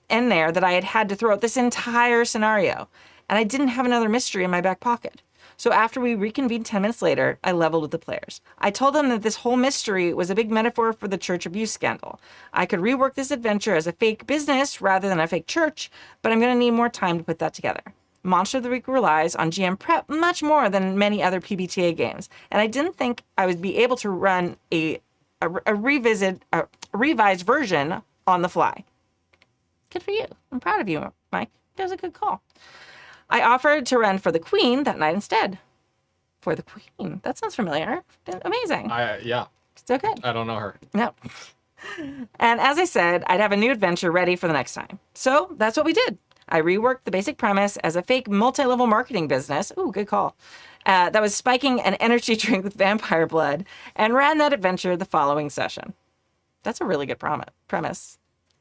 and there that I had to throw out this entire scenario, and I didn't have another mystery in my back pocket. So after we reconvened 10 minutes later, I leveled with the players. I told them that this whole mystery was a big metaphor for the church abuse scandal. I could rework this adventure as a fake business rather than a fake church, but I'm going to need more time to put that together. Monster of the Week relies on GM prep much more than many other PBTA games, and I didn't think I would be able to run a revised version on the fly. Good for you. I'm proud of you, Mike. That was a good call. I offered to run for the Queen that night instead. For the Queen. That sounds familiar. Amazing. Yeah. So good. I don't know her. No. And as I said, I'd have a new adventure ready for the next time. So that's what we did. I reworked the basic premise as a fake multi-level marketing business. Ooh, good call. That was spiking an energy drink with vampire blood and ran that adventure the following session. That's a really good premise.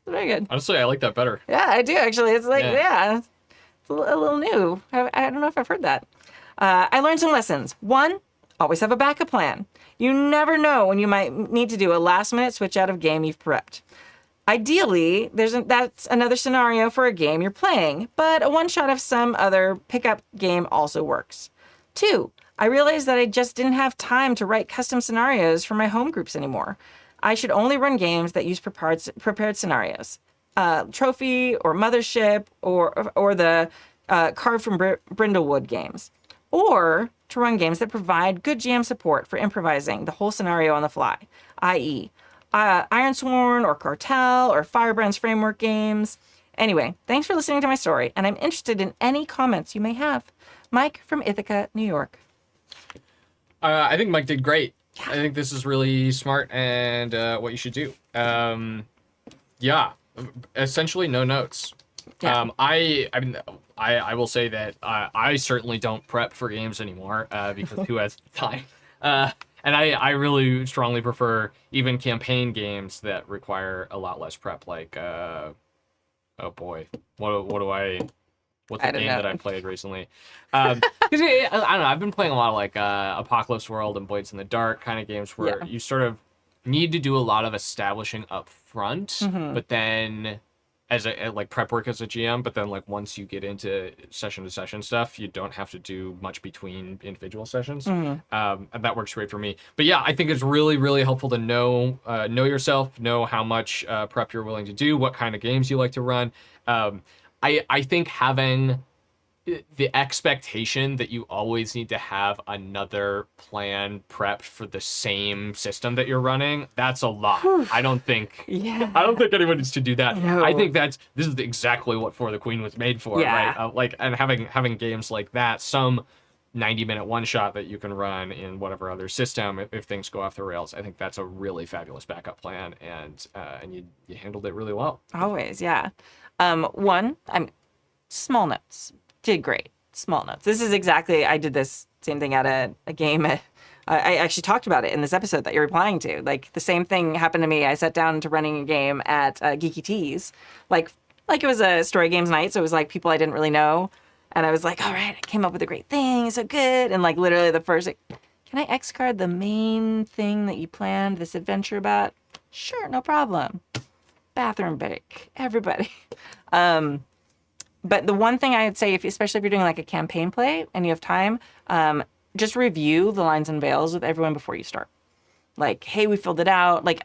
Very good. Honestly, I like that better. Yeah, I do actually. It's like, yeah, it's a little new. I don't know if I've heard that. I learned some lessons. 1, always have a backup plan. You never know when you might need to do a last-minute switch out of game you've prepped. Ideally, that's another scenario for a game you're playing, but a one-shot of some other pickup game also works. 2, I realized that I just didn't have time to write custom scenarios for my home groups anymore. I should only run games that use prepared scenarios. Trophy or Mothership or the Carved from Brindlewood games. Or to run games that provide good GM support for improvising the whole scenario on the fly, i.e. Ironsworn or Cartel or Firebrand's Framework games. Anyway, thanks for listening to my story, and I'm interested in any comments you may have. Mike from Ithaca, New York. I think Mike did great. Yeah. I think this is really smart and what you should do. Essentially no notes. Yeah. I will say that I certainly don't prep for games anymore because who has time? And I really strongly prefer even campaign games that require a lot less prep. Like, oh boy, what's the game that I played recently? Because I don't know, I've been playing a lot of like Apocalypse World and Blades in the Dark kind of games where you sort of need to do a lot of establishing up front, but then as a like prep work as a GM, but then like once you get into session to session stuff, you don't have to do much between individual sessions. And that works great for me. But yeah, I think it's really, really helpful to know yourself, know how much prep you're willing to do, what kind of games you like to run. I think having the expectation that you always need to have another plan prepped for the same system that you're running, that's a lot. I don't think anyone needs to do that. No. I think this is exactly what For the Queen was made for, Yeah. right? And having games like that, some 90-minute one shot that you can run in whatever other system if things go off the rails. I think that's a really fabulous backup plan, and you handled it really well. Always, yeah. Small notes. Did great. Small notes. This is exactly, I did this same thing at a game. I actually talked about it in this episode that you're replying to. Like, the same thing happened to me. I sat down to running a game at Geeky Teas. Like it was a story games night, so it was like people I didn't really know. And I was like, all right, I came up with a great thing. So good. And like literally the first, like, can I X card the main thing that you planned this adventure about? Sure, no problem. Bathroom break. Everybody. But the one thing I would say, especially if you're doing like a campaign play and you have time, just review the lines and veils with everyone before you start. Like, hey, we filled it out. Like,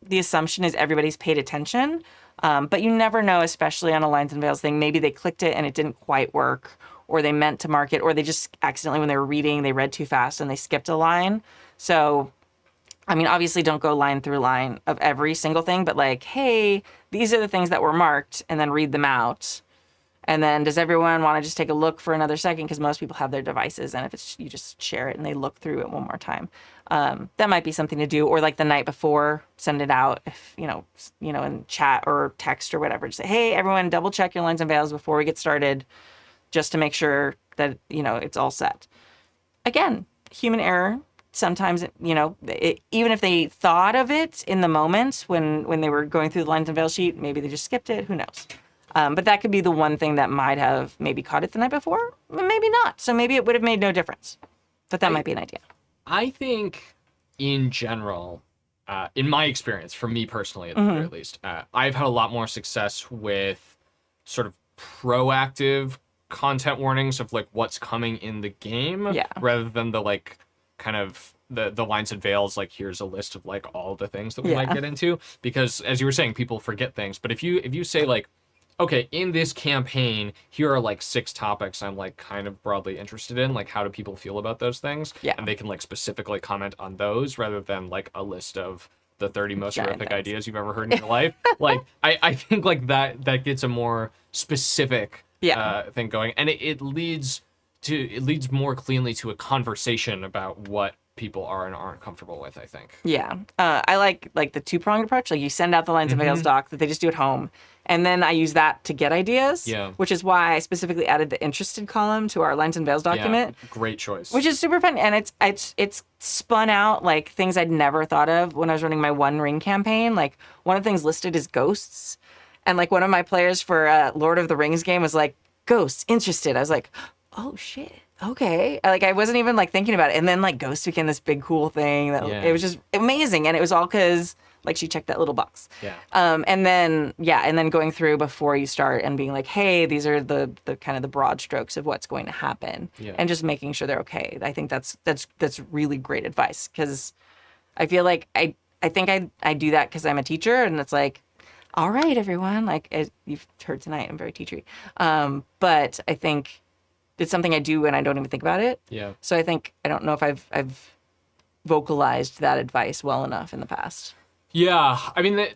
the assumption is everybody's paid attention, but you never know, especially on a lines and veils thing. Maybe they clicked it and it didn't quite work, or they meant to mark it, or they just accidentally, when they were reading, they read too fast and they skipped a line. So, I mean, obviously don't go line through line of every single thing, but like, hey, these are the things that were marked, and then read them out. And then does everyone want to just take a look for another second? Because most people have their devices, and if it's you just share it and they look through it one more time, that might be something to do. Or like the night before, send it out, if you know, in chat or text or whatever. Just say, hey, everyone, double check your lines and veils before we get started, just to make sure that it's all set. Again, human error. Sometimes even if they thought of it in the moment when they were going through the lines and veils sheet, maybe they just skipped it. Who knows? But that could be the one thing that might have maybe caught it the night before, maybe not. So maybe it would have made no difference. But that might be an idea. I think, in general, in my experience, for me personally at the very least, I've had a lot more success with sort of proactive content warnings of like what's coming in the game, rather than the like kind of the lines and veils, like here's a list of like all the things that we might get into. Because as you were saying, people forget things. But if you say like, okay, in this campaign, here are like 6 topics I'm like kind of broadly interested in. Like, how do people feel about those things? Yeah. And they can like specifically comment on those rather than like a list of the 30 most horrific ideas you've ever heard in your life. Like, I think like that gets a more specific thing going, and it leads more cleanly to a conversation about what people are and aren't comfortable with, I think. Yeah. I like the 2-pronged approach. Like, you send out the lines and veils doc that they just do at home. And then I use that to get ideas, which is why I specifically added the interested column to our lines and veils document. Yeah, great choice. Which is super fun. And it's spun out like things I'd never thought of when I was running my One Ring campaign. Like, one of the things listed is ghosts. And like one of my players for Lord of the Rings game was like, ghosts, interested. I was like, oh shit. Okay. Like, I wasn't even like thinking about it. And then like ghosts became this big cool thing that it was just amazing. And it was all because like she checked that little box. Yeah. And then going through before you start and being like, hey, these are the kind of the broad strokes of what's going to happen, and just making sure they're okay. I think that's really great advice, because I feel like I think I do that because I'm a teacher, and it's like, all right, everyone, like you've heard tonight, I'm very teachery. But I think it's something I do and I don't even think about it. Yeah. So I don't know if I've vocalized that advice well enough in the past. Yeah, I mean,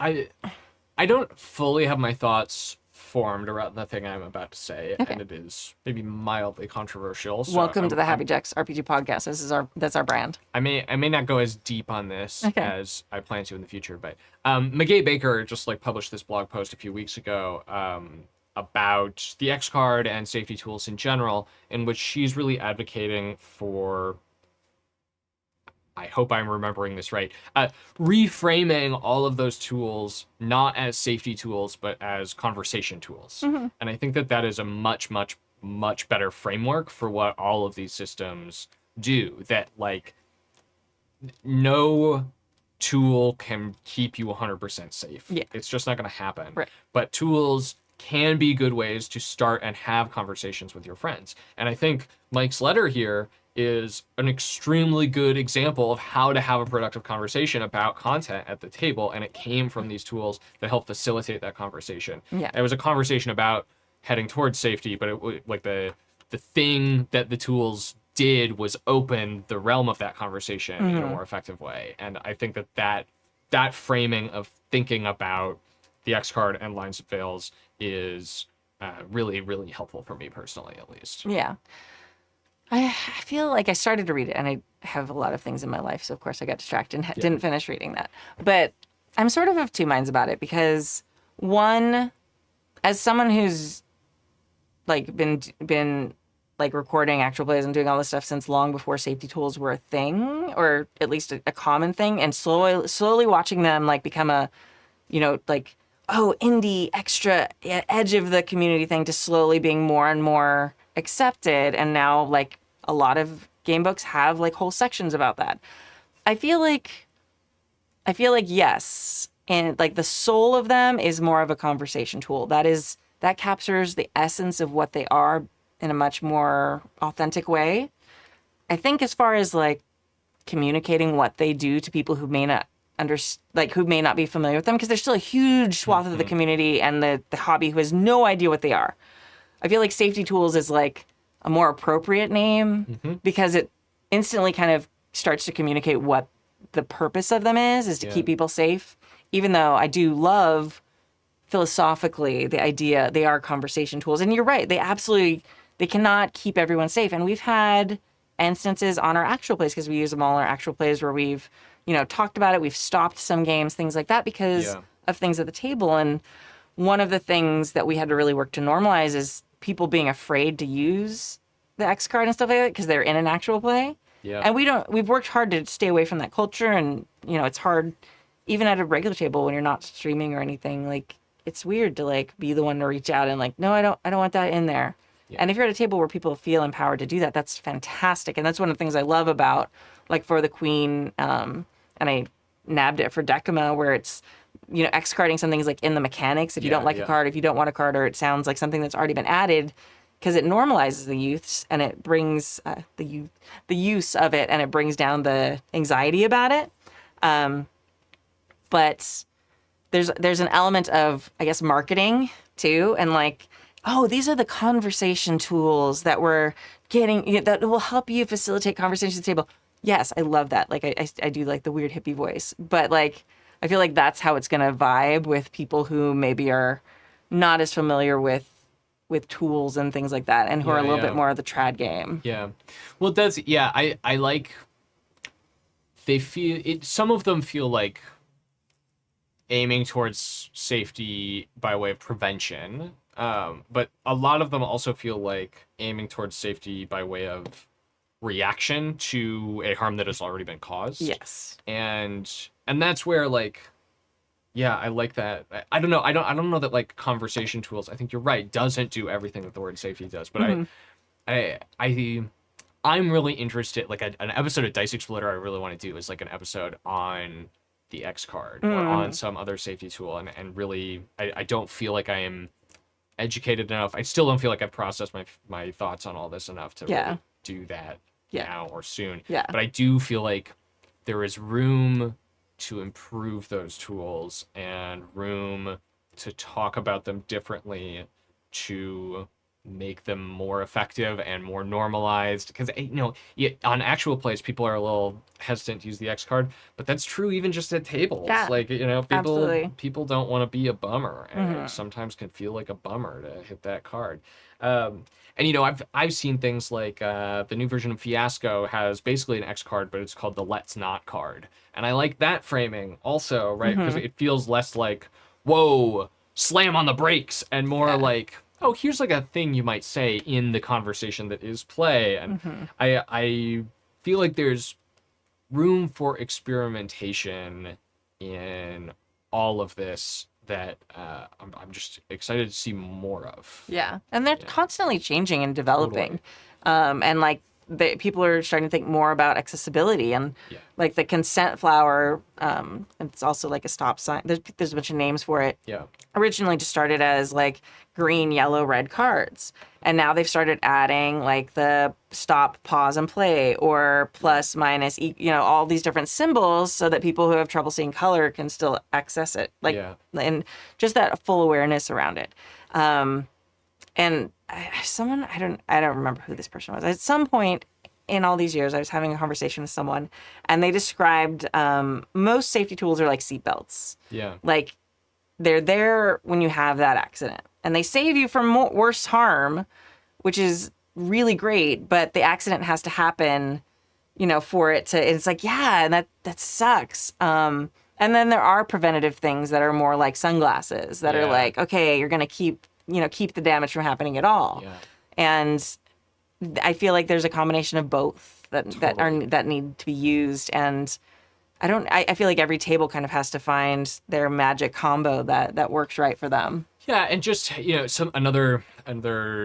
I don't fully have my thoughts formed around the thing I'm about to say, and it is maybe mildly controversial. So welcome to the Happy Jacks RPG podcast. That's our brand. I may not go as deep on this as I plan to in the future, but McGay Baker just like published this blog post a few weeks ago about the X card and safety tools in general, in which she's really advocating for, I hope I'm remembering this right, reframing all of those tools not as safety tools, but as conversation tools. And I think that is a much, much, much better framework for what all of these systems do. That, like, no tool can keep you 100% safe. Yeah. It's just not going to happen. Right. But tools can be good ways to start and have conversations with your friends. And I think Mike's letter here is an extremely good example of how to have a productive conversation about content at the table. And it came from these tools that help facilitate that conversation. Yeah. It was a conversation about heading towards safety, but it, like the thing that the tools did was open the realm of that conversation in a more effective way. And I think that framing of thinking about the X card and lines and veils is really, really helpful for me personally, at least. Yeah. I feel like I started to read it, and I have a lot of things in my life, so of course I got distracted and didn't finish reading that. But I'm sort of two minds about it, because one, as someone who's like been like recording actual plays and doing all this stuff since long before safety tools were a thing, or at least a common thing, and slowly watching them like become a, like, oh, indie extra edge of the community thing, to slowly being more and more accepted. And now like a lot of game books have like whole sections about that. I feel like yes, and like the soul of them is more of a conversation tool. That captures the essence of what they are in a much more authentic way. I think as far as like communicating what they do to people who may not who may not be familiar with them, because there's still a huge swath of the community and the hobby who has no idea what they are. I feel like safety tools is like a more appropriate name, because it instantly kind of starts to communicate what the purpose of them is to keep people safe. Even though I do love philosophically the idea they are conversation tools. And you're right, they cannot keep everyone safe. And we've had instances on our actual plays, because we use them all in our actual plays, where we've, talked about it. We've stopped some games, things like that, because of things at the table. And one of the things that we had to really work to normalize is people being afraid to use the X card and stuff like that, because they're in an actual play. Yeah. And we've worked hard to stay away from that culture. And, it's hard, even at a regular table when you're not streaming or anything, like, it's weird to like be the one to reach out and like, no, I don't want that in there. Yeah. And if you're at a table where people feel empowered to do that, that's fantastic. And that's one of the things I love about like For the Queen, and I nabbed it for Decima, where it's, X carding something's like in the mechanics. If you don't like a card, if you don't want a card, or it sounds like something that's already been added, because it normalizes the use and it brings the use of it, and it brings down the anxiety about it. But there's an element of, I guess, marketing too, and like, oh, these are the conversation tools that we're getting, that will help you facilitate conversations at the table. Yes, I love that. Like I do like the weird hippie voice, but like I feel like that's how it's gonna vibe with people who maybe are not as familiar with tools and things like that, and who are a little bit more of the trad game. Yeah, well, that's I like. They feel it. Some of them feel like aiming towards safety by way of prevention, but a lot of them also feel like aiming towards safety by way of reaction to a harm that has already been caused. Yes. And that's where like, yeah, I like that. I don't know. I don't know that like conversation tools, I think you're right, doesn't do everything that the word safety does, but I'm really interested, like an episode of Dice Exploder I really want to do is like an episode on the X card or on some other safety tool, and really I don't feel like I am educated enough. I still don't feel like I've processed my thoughts on all this enough to really do that now or soon. Yeah. But I do feel like there is room to improve those tools and room to talk about them differently, to make them more effective and more normalized, because on actual plays people are a little hesitant to use the X card, but that's true even just at tables. Like people don't want to be a bummer, and it sometimes can feel like a bummer to hit that card. And I've seen things like the new version of Fiasco has basically an X card, but it's called the Let's Not card, and I like that framing also, right? Because it feels less like, whoa, slam on the brakes, and more like, oh, here's like a thing you might say in the conversation that is play. And I feel like there's room for experimentation in all of this that I'm just excited to see more of. Yeah. And they're constantly changing and developing. And like people are starting to think more about accessibility and Yeah. like the consent flower. It's also like a stop sign. There's a bunch of names for it. Yeah. Originally just started as like green, yellow, red cards. And now they've started adding like the stop, pause, and play, or plus, minus, all these different symbols so that people who have trouble seeing color can still access it. Like, Yeah. and just that full awareness around it. And I don't remember who this person was. At some point in all these years, I was having a conversation with someone, and they described most safety tools are like seatbelts. Yeah. Like, they're there when you have that accident, and they save you from worse harm, which is really great. But the accident has to happen, for it to. It's like, yeah, and that sucks. And then there are preventative things that are more like sunglasses that are like, okay, you're gonna keep the damage from happening at all. Yeah. And I feel like there's a combination of both that need to be used. And I feel like every table kind of has to find their magic combo that works right for them. Yeah, and just another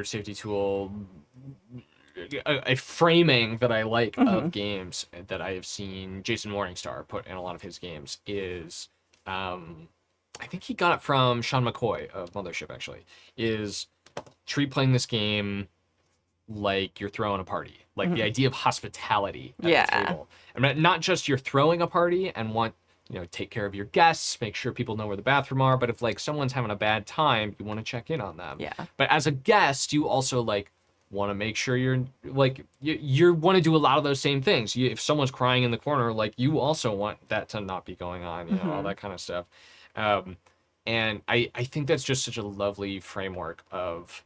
safety tool, a framing that I like of games that I have seen Jason Morningstar put in a lot of his games is, I think he got it from Sean McCoy of Mothership actually, is treat playing this game like you're throwing a party, like the idea of hospitality at the table. I mean, not just you're throwing a party and want take care of your guests, make sure people know where the bathroom are, but if like someone's having a bad time, you want to check in on them. Yeah. But as a guest, you also like want to make sure you're like you want to do a lot of those same things. If someone's crying in the corner, like you also want that to not be going on, all that kind of stuff. And I think that's just such a lovely framework of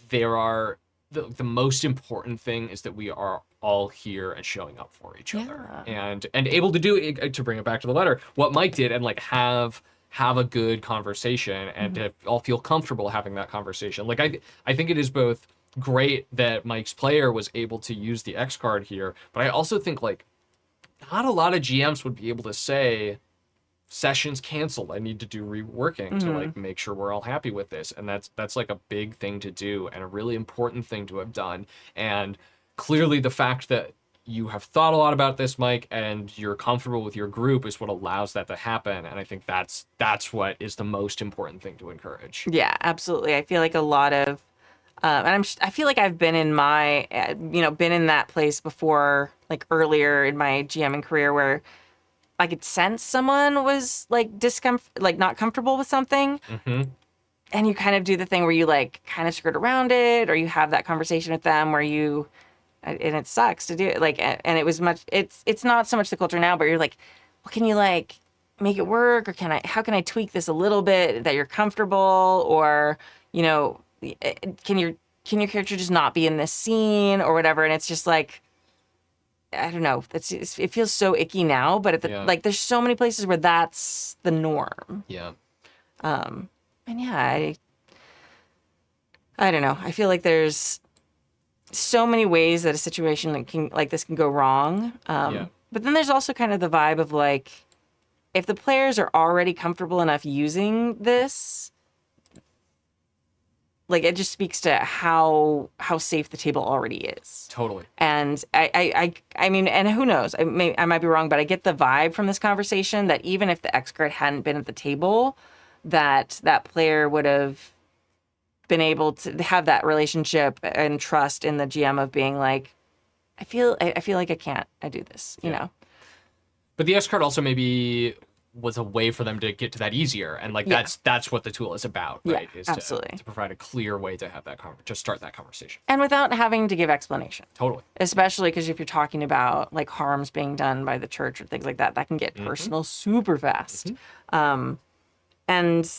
there are the most important thing is that we are all here and showing up for each other and able to do, to bring it back to the letter, what Mike did, and like have a good conversation and to all feel comfortable having that conversation. Like I think it is both great that Mike's player was able to use the X card here, but I also think like not a lot of GMs would be able to say sessions canceled, I need to do reworking to like make sure we're all happy with this. And that's like a big thing to do and a really important thing to have done. And clearly the fact that you have thought a lot about this, Mike, and you're comfortable with your group is what allows that to happen. And I think that's what is the most important thing to encourage. Yeah, absolutely. I feel like a lot of, and I feel like I've been in my, been in that place before, like earlier in my GMing career where I could sense someone was like not comfortable with something. And you kind of do the thing where you like kind of skirt around it, or you have that conversation with them where and it sucks to do it. Like, and it was it's not so much the culture now, but you're like, well, can you like make it work? Or how can I tweak this a little bit that you're comfortable? Or, can your character just not be in this scene or whatever? And it's just like, I don't know. It feels so icky now, but like there's so many places where that's the norm. Yeah. And yeah, I don't know. I feel like there's so many ways that a situation like this can go wrong. But then there's also kind of the vibe of like, if the players are already comfortable enough using this, like it just speaks to how safe the table already is. Totally. And I mean, and who knows? I might be wrong, but I get the vibe from this conversation that even if the X card hadn't been at the table, that player would have been able to have that relationship and trust in the GM of being like, I feel like I do this, you know. But the X card also maybe was a way for them to get to that easier, and like that's what the tool is about, right? Yeah, is absolutely. to provide a clear way to have that just start that conversation, and without having to give explanation. Totally. Especially because if you're talking about like harms being done by the church or things like that, that can get personal super fast. And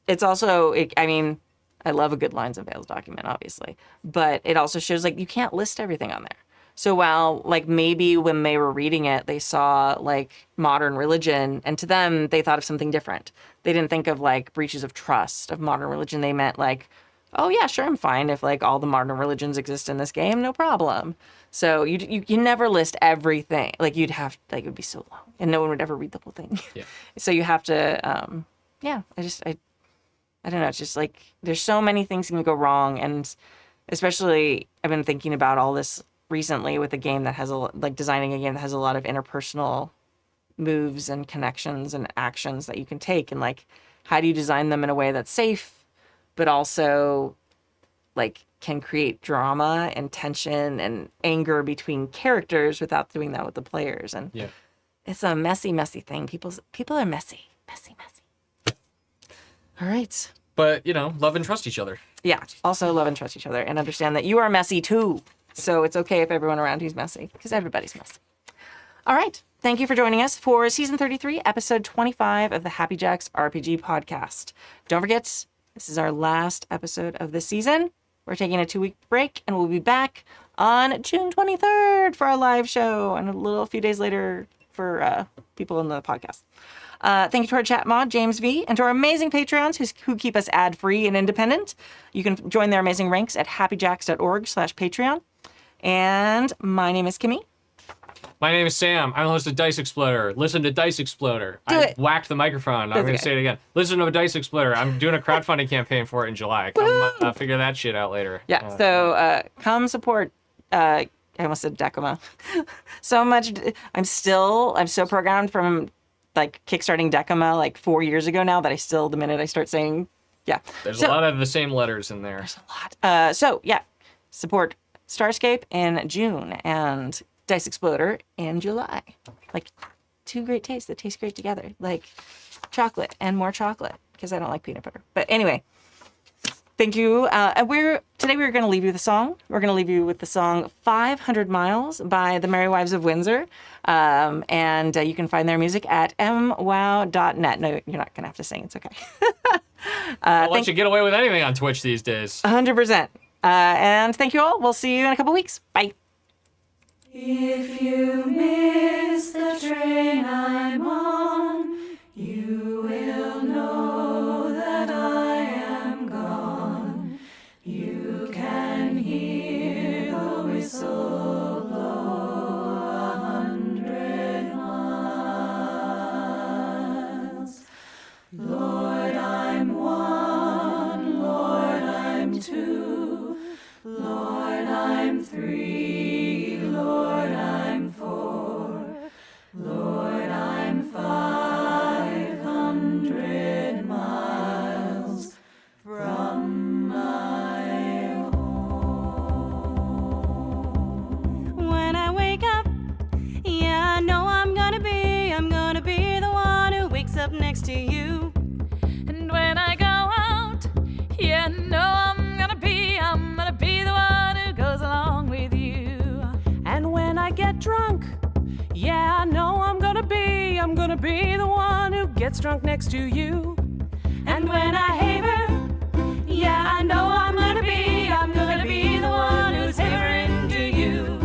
it's also, I mean, I love a good lines and veils document, obviously, but it also shows like you can't list everything on there. So while like maybe when they were reading it, they saw like modern religion, and to them they thought of something different. They didn't think of like breaches of trust of modern religion. They meant like, oh yeah, sure, I'm fine if like all the modern religions exist in this game, no problem. So you never list everything. Like you'd have, like it would be so long, and no one would ever read the whole thing. Yeah. So you have to, I don't know. It's just like there's so many things can go wrong, and especially I've been thinking about all this recently with a game that has designing a game that has a lot of interpersonal moves and connections and actions that you can take, and like how do you design them in a way that's safe but also like can create drama and tension and anger between characters without doing that with the players. And it's a messy thing. People are messy. All right. But, love and trust each other. Yeah. Also love and trust each other and understand that you are messy too. So it's okay if everyone around you's messy, because everybody's messy. All right. Thank you for joining us for season 33, episode 25 of the Happy Jacks RPG podcast. Don't forget, this is our last episode of this season. We're taking a 2-week break, and we'll be back on June 23rd for our live show, and a few days later for people in the podcast. Thank you to our chat mod, James V, and to our amazing Patreons who keep us ad-free and independent. You can join their amazing ranks at happyjacks.org/Patreon. And my name is Kimmy. My name is Sam. I'm the host of Dice Exploder. Listen to Dice Exploder. I whacked the microphone. I'm going to say it again. Listen to Dice Exploder. I'm doing a crowdfunding campaign for it in July. Come figure that shit out later. Yeah, so come support. I almost said Decima. So much. I'm so programmed from like kickstarting Decima like 4 years ago now that I still, the minute I start saying, There's a lot of the same letters in there. There's a lot. Support Starscape in June and Dice Exploder in July. Like two great tastes that taste great together. Like chocolate and more chocolate, because I don't like peanut butter. But anyway, thank you. Today we're going to leave you with a song. We're going to leave you with the song 500 Miles by the Merry Wives of Windsor. And you can find their music at mwow.net. No, you're not going to have to sing. It's okay. I'll let you get away with anything on Twitch these days. 100%. And thank you all. We'll see you in a couple weeks. Bye. If you miss the train I'm on, you will know that I am gone. You can hear the whistle blow 100 miles. Lord, I'm one, Lord, I'm two, Lord, I'm three, Lord, I'm four, Lord, I'm 500 miles from my home. When I wake up, yeah, I know I'm gonna be the one who wakes up next to you. And when I go out, yeah, I know I'm gonna be the one who goes along with you. And when I get drunk, yeah, I know I'm gonna be the one who gets drunk next to you. And when I haver, yeah, I know I'm gonna be the one who's havering to you.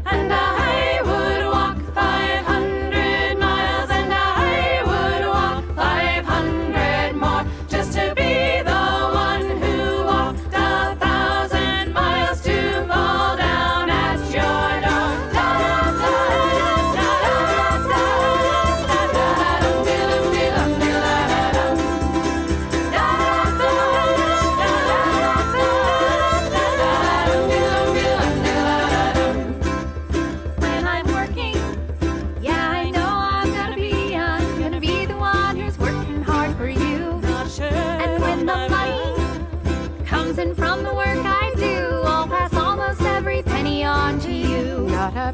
And I would walk 500 miles, and I would walk 500 more, just to be the one who walked 1,000 miles to fall down at your door. When I'm working, yeah, I know I'm gonna be the one who's working hard for you. And when the money comes in from the work I do, I'll pass almost every penny on to you. Not a